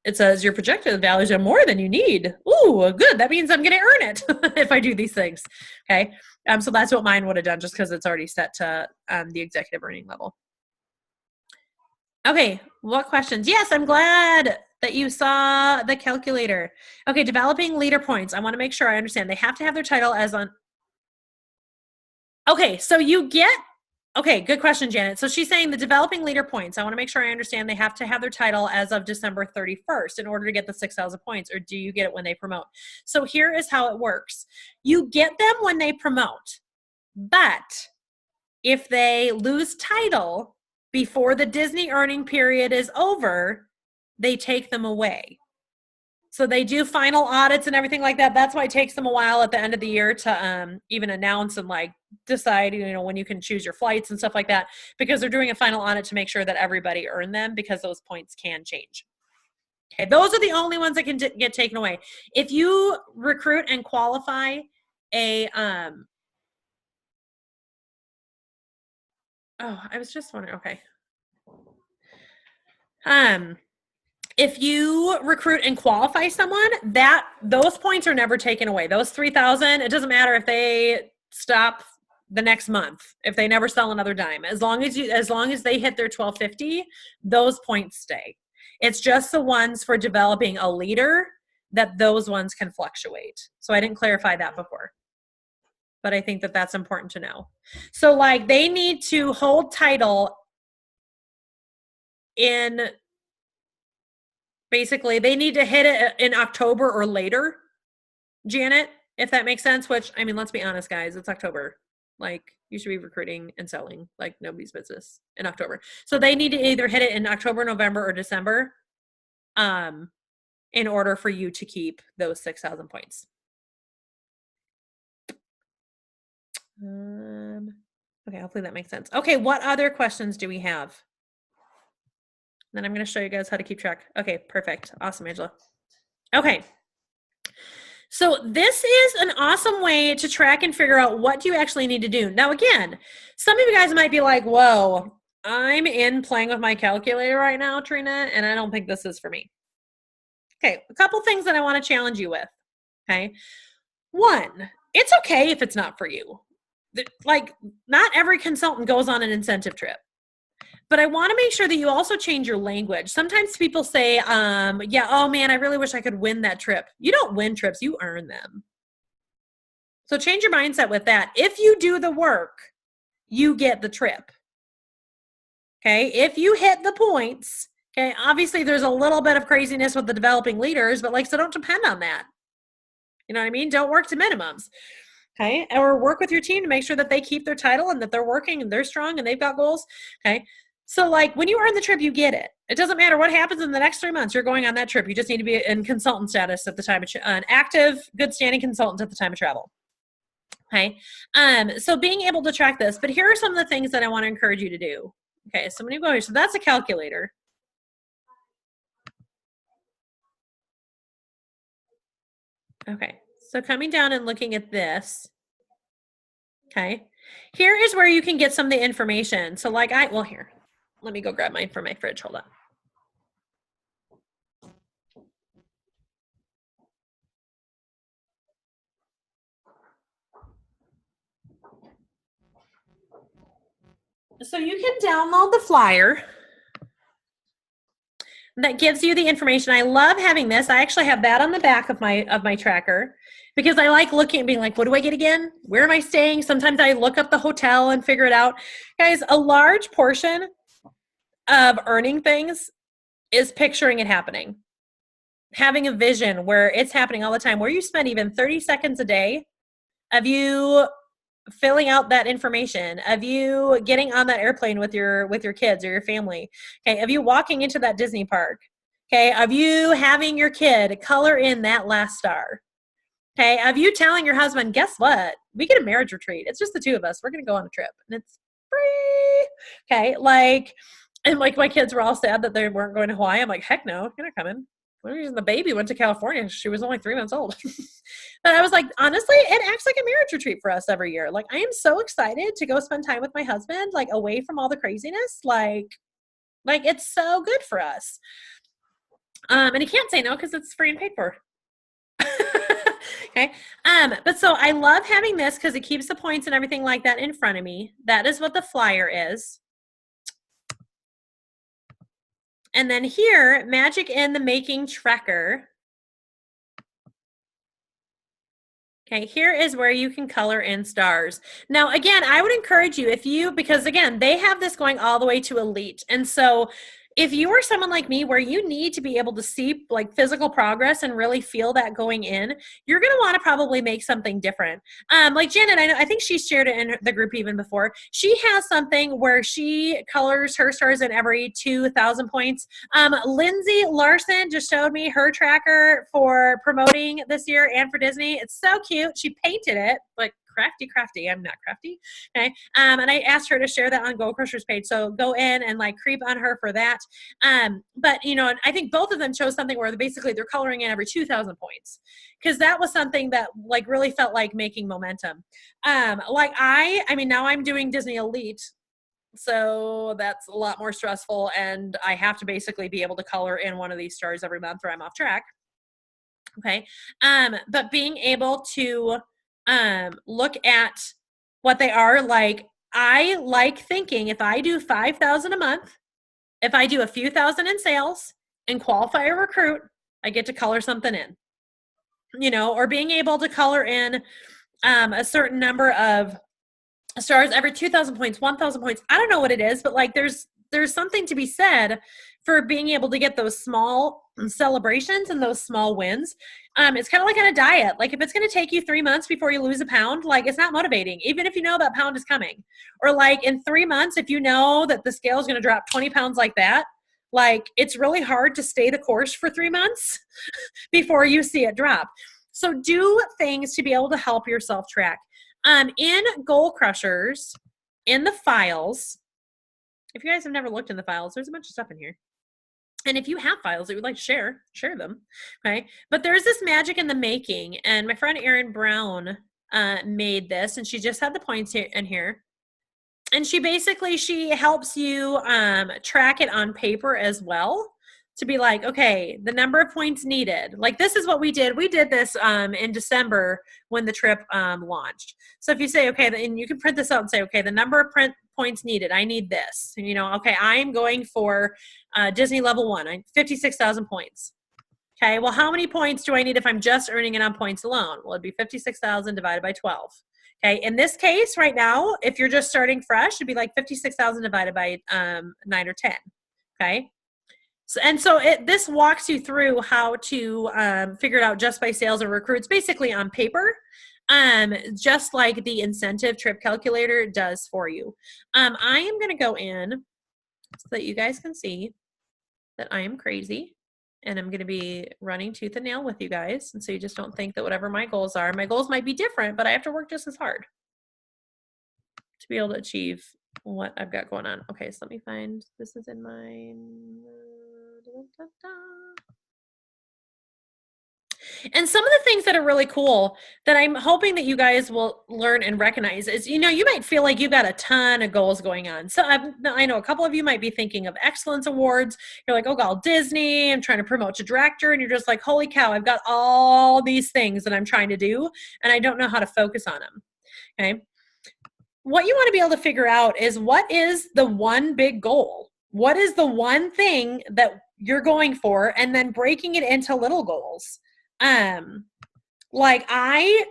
It says your projected values are more than you need. Ooh, good. That means I'm going to earn it if I do these things. Okay, so that's what mine would have done just because it's already set to the executive earning level. Okay, what questions? Yes, I'm glad that you saw the calculator. Okay, developing leader points. I want to make sure I understand. They have to have their title as on. Okay, so you get, okay, good question, Janet. So she's saying the developing leader points. I want to make sure I understand they have to have their title as of December 31st in order to get the 6,000 points, or do you get it when they promote? So here is how it works. You get them when they promote, but if they lose title before the Disney earning period is over, they take them away. So they do final audits and everything like that. That's why it takes them a while at the end of the year to even announce and like decide, when you can choose your flights and stuff like that, because they're doing a final audit to make sure that everybody earned them, because those points can change. Okay, those are the only ones that can get taken away. If you recruit and qualify a I was just wondering, okay. If you recruit and qualify someone, those points are never taken away. Those 3,000, it doesn't matter if they stop the next month, if they never sell another dime. As long as they hit their 1,250, those points stay. It's just the ones for developing a leader that those ones can fluctuate. So I didn't clarify that before, but I think that that's important to know. So like they need to hold title in, basically they need to hit it in October or later, Janet, if that makes sense, which, I mean, let's be honest, guys, it's October. Like, you should be recruiting and selling like nobody's business in October. So they need to either hit it in October, November, or December in order for you to keep those 6,000 points. Okay, hopefully that makes sense. Okay, what other questions do we have? Then I'm going to show you guys how to keep track. Okay, perfect. Awesome, Angela. Okay. So this is an awesome way to track and figure out what you actually need to do. Now, again, some of you guys might be like, whoa, I'm in playing with my calculator right now, Trina, and I don't think this is for me. Okay, a couple things that I want to challenge you with. Okay. One, it's okay if it's not for you. Like, not every consultant goes on an incentive trip. But I want to make sure that you also change your language. Sometimes people say, yeah, oh man, I really wish I could win that trip. You don't win trips, you earn them. So change your mindset with that. If you do the work, you get the trip. Okay, if you hit the points, okay, obviously there's a little bit of craziness with the developing leaders, but like, so don't depend on that. You know what I mean? Don't work to minimums. Okay, or work with your team to make sure that they keep their title and that they're working and they're strong and they've got goals. Okay. So like when you earn the trip, you get it. It doesn't matter what happens in the next 3 months. You're going on that trip. You just need to be in consultant status at the time of an active, good standing consultant at the time of travel. Okay. So being able to track this, but here are some of the things that I want to encourage you to do. Okay. So when you go here, so that's a calculator. Okay. So coming down and looking at this. Okay. Here is where you can get some of the information. So like here. Let me go grab mine from my fridge. Hold on. So you can download the flyer that gives you the information. I love having this. I actually have that on the back of my tracker because I like looking and being like, what do I get again? Where am I staying? Sometimes I look up the hotel and figure it out. Guys, a large portion of earning things is picturing it happening. Having a vision where it's happening all the time, where you spend even 30 seconds a day of you filling out that information, of you getting on that airplane with your kids or your family, okay, of you walking into that Disney park, okay, of you having your kid color in that last star, okay, of you telling your husband, guess what, we get a marriage retreat, it's just the two of us, we're gonna go on a trip and it's free, okay, like, and like my kids were all sad that they weren't going to Hawaii. I'm like, heck no, you're not coming. The reason the baby went to California, she was only 3 months old. But I was like, honestly, it acts like a marriage retreat for us every year. Like, I am so excited to go spend time with my husband, like away from all the craziness. Like it's so good for us. And he can't say no because it's free and paid for. Okay. But so I love having this because it keeps the points and everything like that in front of me. That is what the flyer is. And then here, Magic in the Making tracker. Okay, here is where you can color in stars. Now, again, I would encourage you because again, they have this going all the way to elite. And so if you are someone like me where you need to be able to see like physical progress and really feel that going in, you're going to want to probably make something different. Like Janet, I think she shared it in the group even before. She has something where she colors her stars in every 2,000 points. Lindsay Larson just showed me her tracker for promoting this year and for Disney. It's so cute. She painted it like crafty. I'm not crafty. Okay. And I asked her to share that on Goal Crushers page. So go in and like creep on her for that. But you know, I think both of them chose something where basically they're coloring in every 2,000 points. Cause that was something that like really felt like making momentum. Like I mean, now I'm doing Disney Elite. So that's a lot more stressful. And I have to basically be able to color in one of these stars every month or I'm off track. Okay. But being able to look at what they are, like I like thinking if I do 5,000 a month, if I do a few thousand in sales and qualify a recruit, I get to color something in, you know, or being able to color in a certain number of stars every 2,000 points, 1,000 points. I don't know what it is, but like there's something to be said for being able to get those small celebrations and those small wins. It's kind of like on a diet. Like if it's going to take you 3 months before you lose a pound, like it's not motivating, even if you know that pound is coming. Or like in 3 months, if you know that the scale is going to drop 20 pounds like that, like it's really hard to stay the course for 3 months before you see it drop. So do things to be able to help yourself track. In Goal Crushers, in the files, if you guys have never looked in the files, there's a bunch of stuff in here. And if you have files that you would like to share them, okay? But there's this Magic in the Making, and my friend Erin Brown made this, and she just had the points here in here. And she helps you track it on paper as well to be like, okay, the number of points needed. Like this is what we did. We did this in December when the trip launched. So if you say, okay, and you can print this out and say, okay, the number of points needed, I need this. And, you know, okay, I'm going for Disney level 1, 56,000 points. Okay, well, how many points do I need if I'm just earning it on points alone? Well, it'd be 56,000 divided by 12. Okay, in this case right now, if you're just starting fresh, it'd be like 56,000 divided by 9 or 10. Okay. So this walks you through how to figure it out just by sales or recruits, basically on paper, just like the incentive trip calculator does for you. I am going to go in so that you guys can see that I am crazy, and I'm going to be running tooth and nail with you guys. And so you just don't think that whatever my goals are, my goals might be different, but I have to work just as hard to be able to achieve what I've got going on. Okay, so let me find, this is in my, and some of the things that are really cool that I'm hoping that you guys will learn and recognize is, you know, you might feel like you've got a ton of goals going on. So I know a couple of you might be thinking of excellence awards. You're like, oh God, Disney, I'm trying to promote to director. And you're just like, holy cow, I've got all these things that I'm trying to do and I don't know how to focus on them. Okay. what you want to be able to figure out is what is the one big goal? What is the one thing that you're going for, and then breaking it into little goals. Like I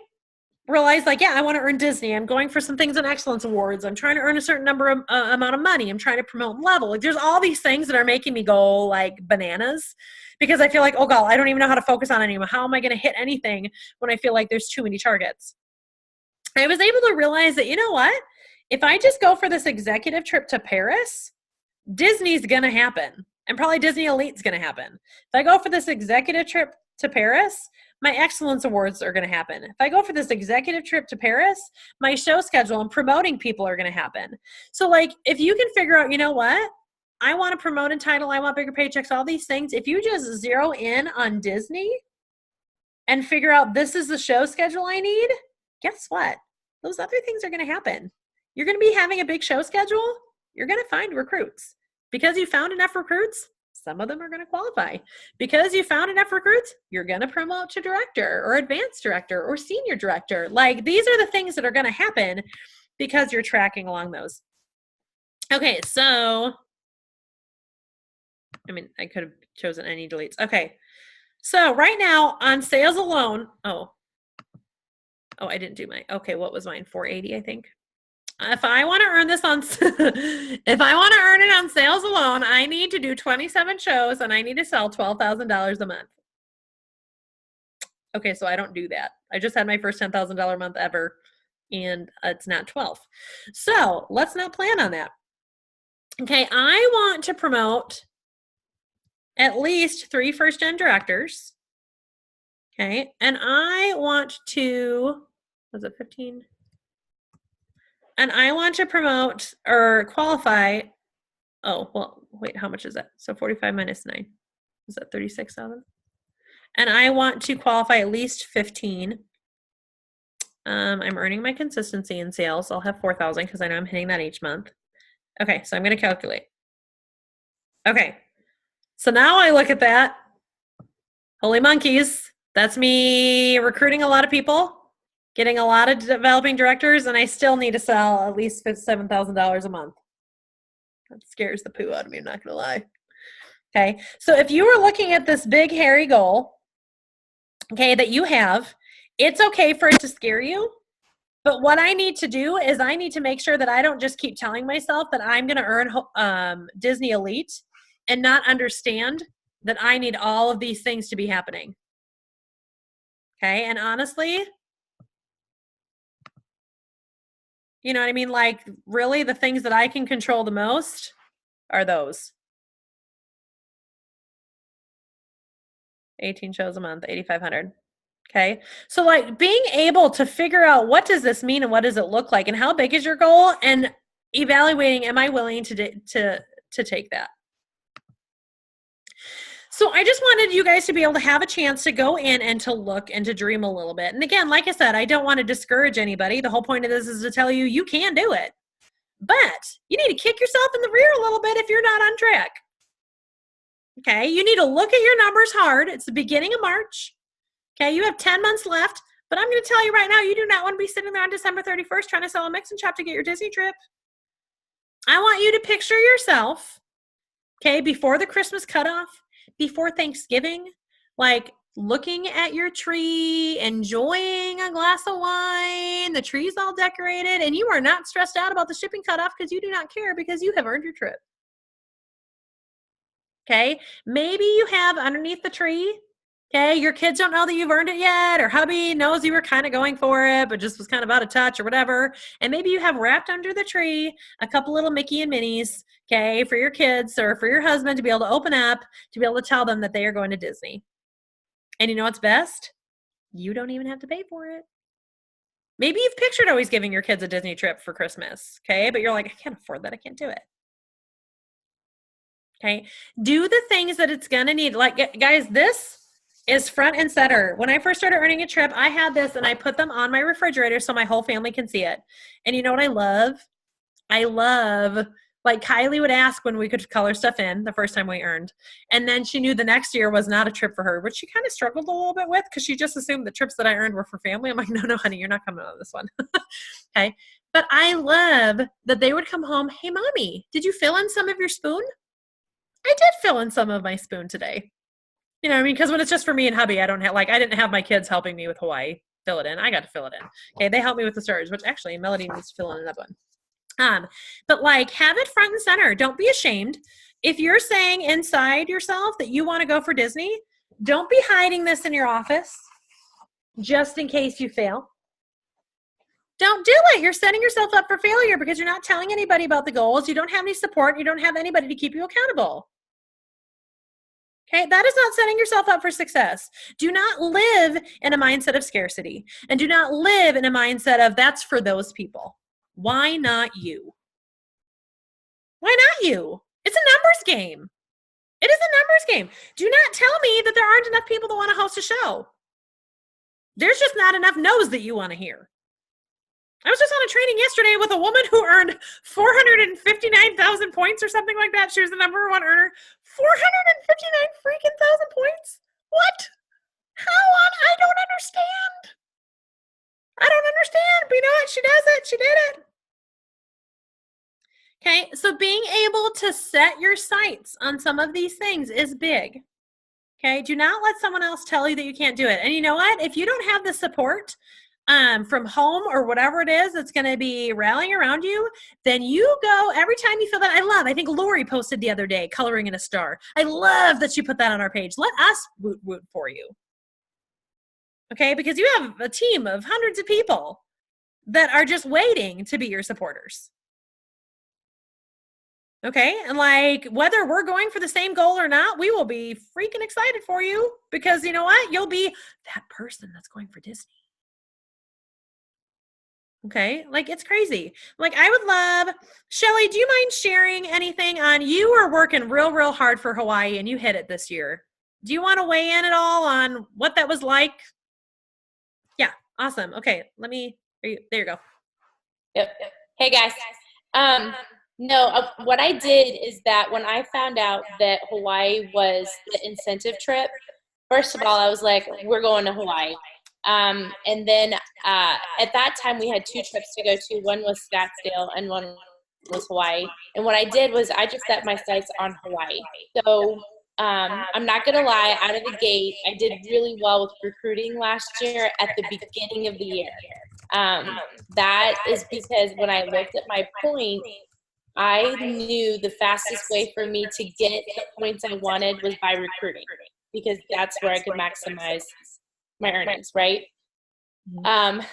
realized, like, yeah, I want to earn Disney. I'm going for some things on excellence awards. I'm trying to earn a certain number of amount of money. I'm trying to promote level. Like, there's all these things that are making me go like bananas because I feel like, oh God, I don't even know how to focus on anymore. How am I going to hit anything when I feel like there's too many targets? I was able to realize that, you know what? If I just go for this executive trip to Paris, Disney's going to happen. And probably Disney Elite's going to happen. If I go for this executive trip to Paris, my excellence awards are going to happen. If I go for this executive trip to Paris, my show schedule and promoting people are going to happen. So like, if you can figure out, you know what? I want to promote and title, I want bigger paychecks, all these things. If you just zero in on Disney and figure out this is the show schedule I need, guess what? Those other things are going to happen. You're going to be having a big show schedule. You're going to find recruits. Because you found enough recruits, some of them are going to qualify. Because you found enough recruits, you're going to promote to director or advanced director or senior director. Like, these are the things that are going to happen because you're tracking along those. Okay, so, I mean, I could have chosen any deletes. Okay, so right now on sales alone, oh, I didn't do okay, what was mine? 480, I think. If I want to earn this on, if I want to earn it on sales alone, I need to do 27 shows and I need to sell $12,000 a month. Okay, so I don't do that. I just had my first $10,000 month ever, and it's not 12. So let's not plan on that. Okay, I want to promote at least 3 first-gen directors. Okay, and I want to, was it 15? And I want to promote or qualify. Oh, well, wait, how much is that? So 45 minus 9. Is that 36,000? And I want to qualify at least 15. I'm earning my consistency in sales. I'll have 4,000 because I know I'm hitting that each month. Okay, so I'm going to calculate. Okay, so now I look at that. Holy monkeys. That's me recruiting a lot of people, getting a lot of developing directors, and I still need to sell at least $7,000 a month. That scares the poo out of me, I'm not going to lie. Okay, so if you were looking at this big, hairy goal, okay, that you have, it's okay for it to scare you, but what I need to do is I need to make sure that I don't just keep telling myself that I'm going to earn Disney Elite and not understand that I need all of these things to be happening. Okay, and honestly, you know what I mean? Like, really, the things that I can control the most are those. 18 shows a month, 8,500. Okay, so like being able to figure out what does this mean and what does it look like and how big is your goal, and evaluating, am I willing to take that? So I just wanted you guys to be able to have a chance to go in and to look and to dream a little bit. And again, like I said, I don't want to discourage anybody. The whole point of this is to tell you, you can do it. But you need to kick yourself in the rear a little bit if you're not on track. Okay, you need to look at your numbers hard. It's the beginning of March. Okay, you have 10 months left. But I'm going to tell you right now, you do not want to be sitting there on December 31st trying to sell a mix and chop to get your Disney trip. I want you to picture yourself, okay, before the Christmas cutoff, before Thanksgiving, like looking at your tree, enjoying a glass of wine, the tree's all decorated, and you are not stressed out about the shipping cutoff because you do not care because you have earned your trip. Okay, maybe you have underneath the tree, okay, your kids don't know that you've earned it yet, or hubby knows you were kind of going for it, but just was kind of out of touch or whatever. And maybe you have wrapped under the tree a couple little Mickey and Minnies, okay, for your kids or for your husband to be able to open up, to be able to tell them that they are going to Disney. And you know what's best? You don't even have to pay for it. Maybe you've pictured always giving your kids a Disney trip for Christmas, okay, but you're like, I can't afford that. I can't do it. Okay, do the things that it's going to need. Like, guys, this is front and center. When I first started earning a trip, I had this and I put them on my refrigerator so my whole family can see it. And you know what I love? I love Like Kylie would ask when we could color stuff in the first time we earned. And then she knew the next year was not a trip for her, which she kind of struggled a little bit with because she just assumed the trips that I earned were for family. I'm like, no, honey, you're not coming on this one. Okay. But I love that they would come home. Hey, mommy, did you fill in some of your spoon? I did fill in some of my spoon today. You know what I mean? Because when it's just for me and hubby, I didn't have my kids helping me with Hawaii. Fill it in. I got to fill it in. Okay. They helped me with the stars, which actually Melody needs to fill in another one. But like have it front and center. Don't be ashamed. If you're saying inside yourself that you want to go for Disney, don't be hiding this in your office just in case you fail. Don't do it. You're setting yourself up for failure because you're not telling anybody about the goals. You don't have any support. You don't have anybody to keep you accountable. Okay, that is not setting yourself up for success. Do not live in a mindset of scarcity, and do not live in a mindset of that's for those people. Why not you? Why not you? It's a numbers game. It is a numbers game. Do not tell me that there aren't enough people that want to host a show. There's just not enough no's that you want to hear. I was just on a training yesterday with a woman who earned 459,000 points or something like that. She was the number one earner. 459 freaking thousand points? What? How on? I don't understand. I don't understand. But you know what? She does it. She did it. Okay, so being able to set your sights on some of these things is big. Okay, do not let someone else tell you that you can't do it. And you know what? If you don't have the support from home or whatever it is that's going to be rallying around you, then you go every time you feel that. I think Lori posted the other day, coloring in a star. I love that she put that on our page. Let us woot for you. Okay, because you have a team of hundreds of people that are just waiting to be your supporters. Okay, and like whether we're going for the same goal or not, we will be freaking excited for you because you know what? You'll be that person that's going for Disney. Okay, like it's crazy. Like I would love, Shelly, do you mind sharing anything on you were working real hard for Hawaii and you hit it this year? Do you want to weigh in at all on what that was like? Yeah, awesome. Okay, there you go. Yep. Hey guys. No, what I did is that when I found out that Hawaii was the incentive trip, first of all, I was like, we're going to Hawaii. And then at that time, we had two trips to go to. One was Scottsdale and one was Hawaii. And what I did was I just set my sights on Hawaii. So I'm not going to lie, out of the gate, I did really well with recruiting last year at the beginning of the year. That is because when I looked at my points, I knew the fastest way for me to get the points I wanted was by recruiting because that's where I could maximize my earnings, right?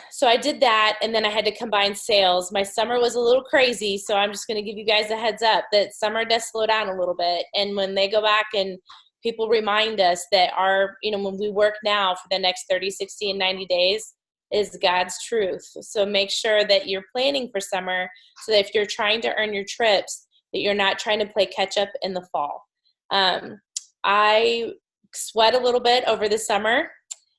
So I did that, and then I had to combine sales. My summer was a little crazy, so I'm just going to give you guys a heads up that summer does slow down a little bit. And when they go back and people remind us that when we work now for the next 30, 60, and 90 days is God's truth. So make sure that you're planning for summer so that if you're trying to earn your trips, that you're not trying to play catch up in the fall. I sweat a little bit over the summer.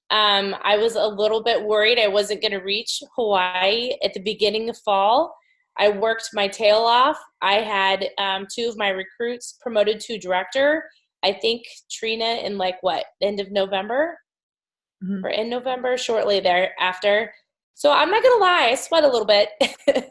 I was a little bit worried I wasn't going to reach Hawaii at the beginning of fall. I worked my tail off. I had two of my recruits promoted to director. I think Trina in end of November or in November, shortly thereafter. So I'm not going to lie, I sweat a little bit. But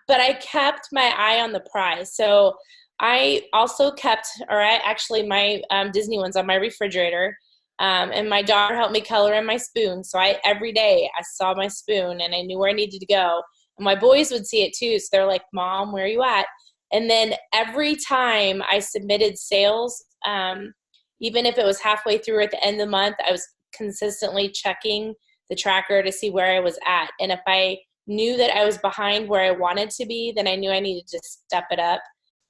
I kept my eye on the prize. So I also kept, my Disney ones on my refrigerator. And my daughter helped me color in my spoon. So every day I saw my spoon and I knew where I needed to go. And my boys would see it too. So they're like, Mom, where are you at? And then every time I submitted sales, even if it was halfway through or at the end of the month, I was consistently checking the tracker to see where I was at. And if I knew that I was behind where I wanted to be, then I knew I needed to step it up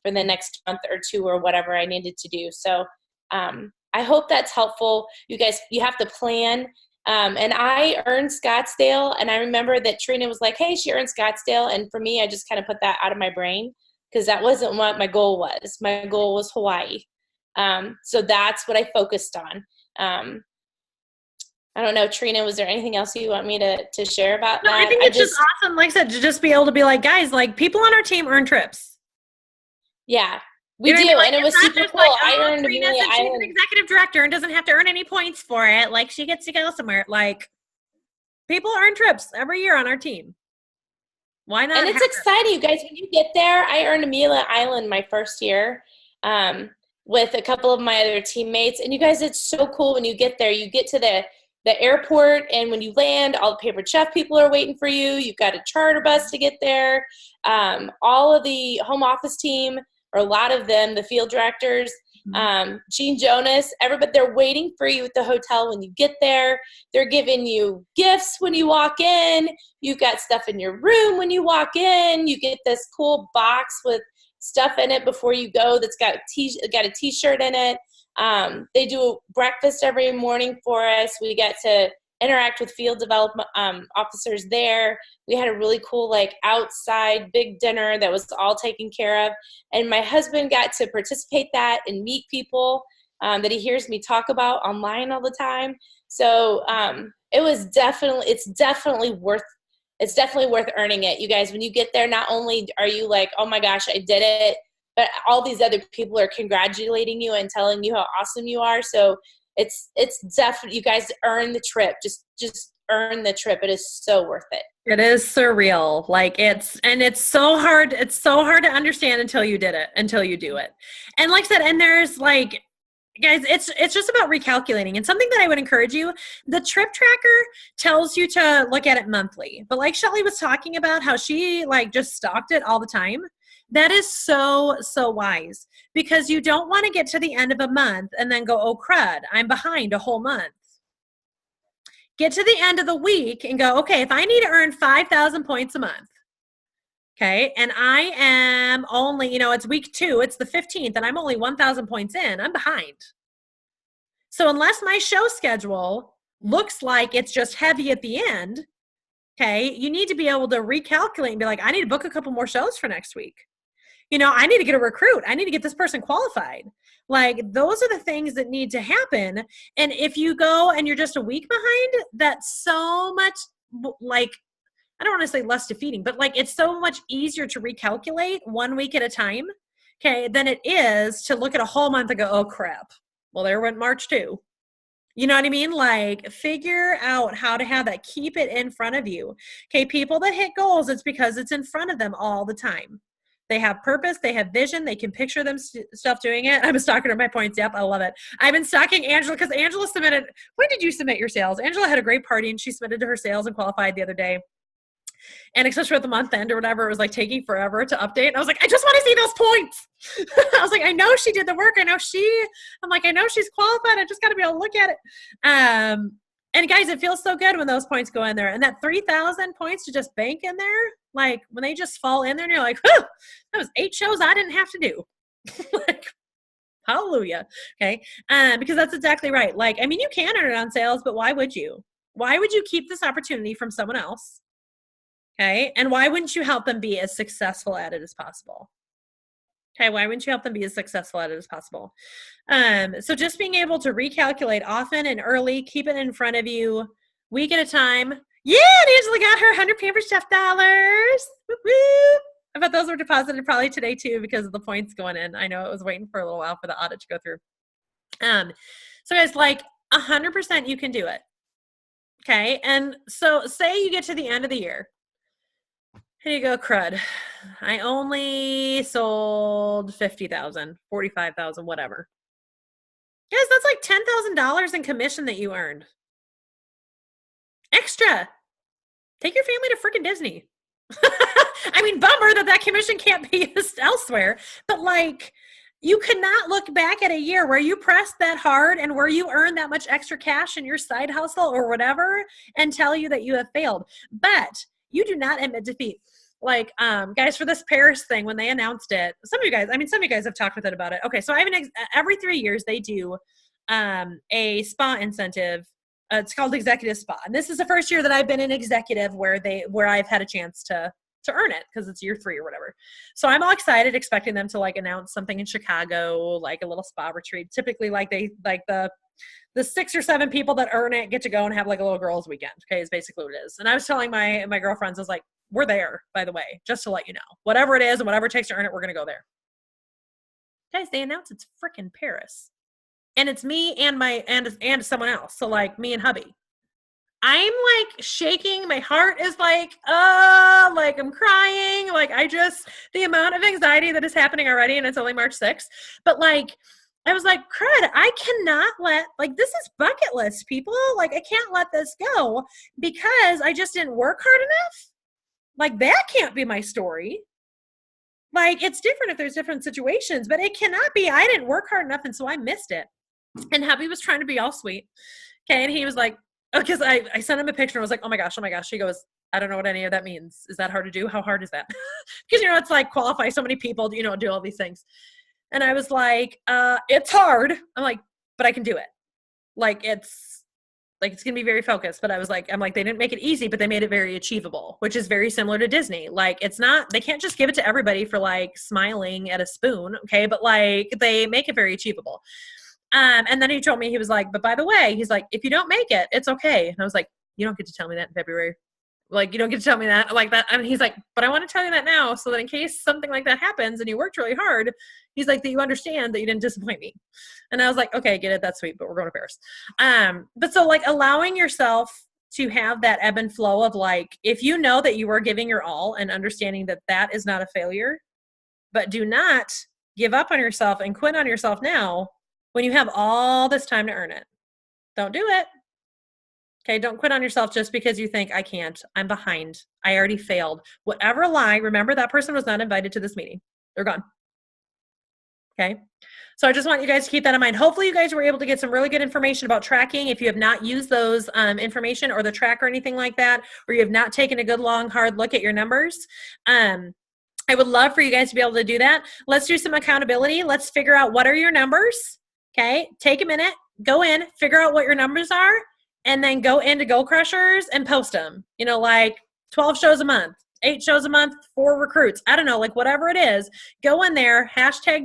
for the next month or two or whatever I needed to do. So I hope that's helpful. You guys, you have to plan. And I earned Scottsdale, and I remember that Trina was like, hey, she earned Scottsdale. And for me, I just kind of put that out of my brain because that wasn't what my goal was. My goal was Hawaii. So that's what I focused on. I don't know, Trina, was there anything else you want me to share about that? I think it's just awesome, like I said, to just be able to be like, guys, like people on our team earn trips. Yeah, we You know do, what I mean? and it Like, was it's not super just cool. like, I oh, earned Karina Amelia said she's an Island. executive director and doesn't have to earn any points for it. Like, she gets to go somewhere. Like, people earn trips every year on our team. Why not And have it's them? exciting, you guys. When you get there, I earned Amelia Island my first year with a couple of my other teammates. And you guys, it's so cool when you get there. You get to the airport, and when you land, all the Paper Chef people are waiting for you. You've got a charter bus to get there. All of the home office team, or a lot of them, the field directors, Gene Jonas, everybody, they're waiting for you at the hotel when you get there. They're giving you gifts when you walk in. You've got stuff in your room when you walk in. You get this cool box with stuff in it before you go that's got a t-shirt in it. They do breakfast every morning for us. We get to interact with field development officers there. We had a really cool like outside big dinner that was all taken care of. And my husband got to participate that and meet people that he hears me talk about online all the time. So it's definitely worth earning it. You guys, when you get there, not only are you like, oh my gosh, I did it, but all these other people are congratulating you and telling you how awesome you are. So it's definitely, you guys earn the trip. Just earn the trip. It is so worth it. It is surreal. Like, it's so hard. It's so hard to understand until you do it. And like I said, and there's like, guys, it's just about recalculating. And something that I would encourage you, the trip tracker tells you to look at it monthly. But like Shelly was talking about how she like just stalked it all the time. That is so, so wise, because you don't want to get to the end of a month and then go, oh crud, I'm behind a whole month. Get to the end of the week and go, okay, if I need to earn 5,000 points a month, okay, and I am only, it's week 2, it's the 15th, and I'm only 1,000 points in, I'm behind. So unless my show schedule looks like it's just heavy at the end, okay, you need to be able to recalculate and be like, I need to book a couple more shows for next week. I need to get a recruit. I need to get this person qualified. Like, those are the things that need to happen. And if you go and you're just a week behind, that's so much, like, I don't want to say less defeating, but like, it's so much easier to recalculate 1 week at a time, okay, than it is to look at a whole month and go, oh crap, well, there went March too. You know what I mean? Like, figure out how to have that. Keep it in front of you. Okay, people that hit goals, it's because it's in front of them all the time. They have purpose. They have vision. They can picture stuff doing it. I'm a stalker of my points. Yep, I love it. I've been stalking Angela because Angela submitted. When did you submit your sales? Angela had a great party and she submitted to her sales and qualified the other day. And especially with the month end or whatever, it was like taking forever to update. And I was like, I just want to see those points. I was like, I know she did the work. I know she's qualified. I just got to be able to look at it. And guys, it feels so good when those points go in there. And that 3,000 points to just bank in there, like when they just fall in there and you're like, whew, that was 8 shows I didn't have to do. Like, hallelujah. Okay. Because that's exactly right. Like, I mean, you can earn it on sales, but why would you? Why would you keep this opportunity from someone else? Okay. And why wouldn't you help them be as successful at it as possible? Okay. Why wouldn't you help them be as successful at it as possible? So just being able to recalculate often and early, keep it in front of you, week at a time. Yeah, and Angela got her 100 Paper Chef dollars. Woo-woo. I bet those were deposited probably today too because of the points going in. I know it was waiting for a little while for the audit to go through. So guys, like 100% you can do it. Okay. And so say you get to the end of the year. Here you go, crud. I only sold 50,000, 45,000, whatever. Guys, that's like $10,000 in commission that you earned. Extra. Take your family to freaking Disney. I mean, bummer that commission can't be used elsewhere, but like, you cannot look back at a year where you pressed that hard and where you earned that much extra cash in your side hustle or whatever and tell you that you have failed. But you do not admit defeat. Like, guys, for this Paris thing, when they announced it, some of you guys have talked with it about it. Okay, so I have every 3 years they do a spa incentive. It's called Executive Spa, and this is the first year that I've been an executive where I've had a chance to earn it because it's year 3 or whatever. So I'm all excited, expecting them to like announce something in Chicago, like a little spa retreat. Typically, like the 6 or 7 people that earn it get to go and have like a little girls' weekend. Okay, is basically what it is. And I was telling my girlfriends, I was like, we're there, by the way, just to let you know. Whatever it is and whatever it takes to earn it, we're going to go there. Guys, they announced it's freaking Paris. And it's me and my and someone else. So like me and hubby. I'm like shaking. My heart is like I'm crying. Like the amount of anxiety that is happening already, and it's only March 6th. But like, I was like, crud, I cannot this is bucket list, people. Like, I can't let this go because I just didn't work hard enough. Like, that can't be my story. Like, it's different if there's different situations, but it cannot be I didn't work hard enough and so I missed it. And hubby was trying to be all sweet. Okay, and he was like, because I sent him a picture and I was like, oh my gosh. He goes, I don't know what any of that means. Is that hard to do? How hard is that? Because, it's like qualify so many people, do all these things. And I was like, it's hard. I'm like, but I can do it. Like, it's going to be very focused. But I'm like, they didn't make it easy, but they made it very achievable, which is very similar to Disney. Like, they can't just give it to everybody for like smiling at a spoon. Okay. But like, they make it very achievable. And then he told me, he was like, but by the way, he's like, if you don't make it, it's okay. And I was like, you don't get to tell me that in February. Like, you don't get to tell me that like that. And he's like, but I want to tell you that now so that in case something like that happens and you worked really hard, he's like, that you understand that you didn't disappoint me. And I was like, okay, get it. That's sweet, but we're going to Paris. But so like allowing yourself to have that ebb and flow of like, if you know that you are giving your all and understanding that that is not a failure, but do not give up on yourself and quit on yourself now when you have all this time to earn it. Don't do it. Okay, don't quit on yourself just because you think, I can't, I'm behind, I already failed. Whatever lie, remember that person was not invited to this meeting. They're gone. Okay, so I just want you guys to keep that in mind. Hopefully you guys were able to get some really good information about tracking. If you have not used those information or the track or anything like that, or you have not taken a good, long, hard look at your numbers, I would love for you guys to be able to do that. Let's do some accountability. Let's figure out what are your numbers. Okay, take a minute, go in, figure out what your numbers are, and then go into Goal Crushers and post them. Like 12 shows a month, 8 shows a month, 4 recruits. I don't know, like whatever it is, go in there,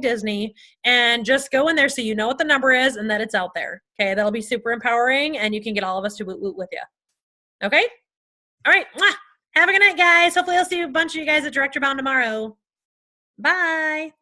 #Disney, and just go in there so you know what the number is and that it's out there. Okay, that'll be super empowering, and you can get all of us to woot woot with you. Okay? All right. Mwah. Have a good night, guys. Hopefully I'll see a bunch of you guys at Director Bound tomorrow. Bye.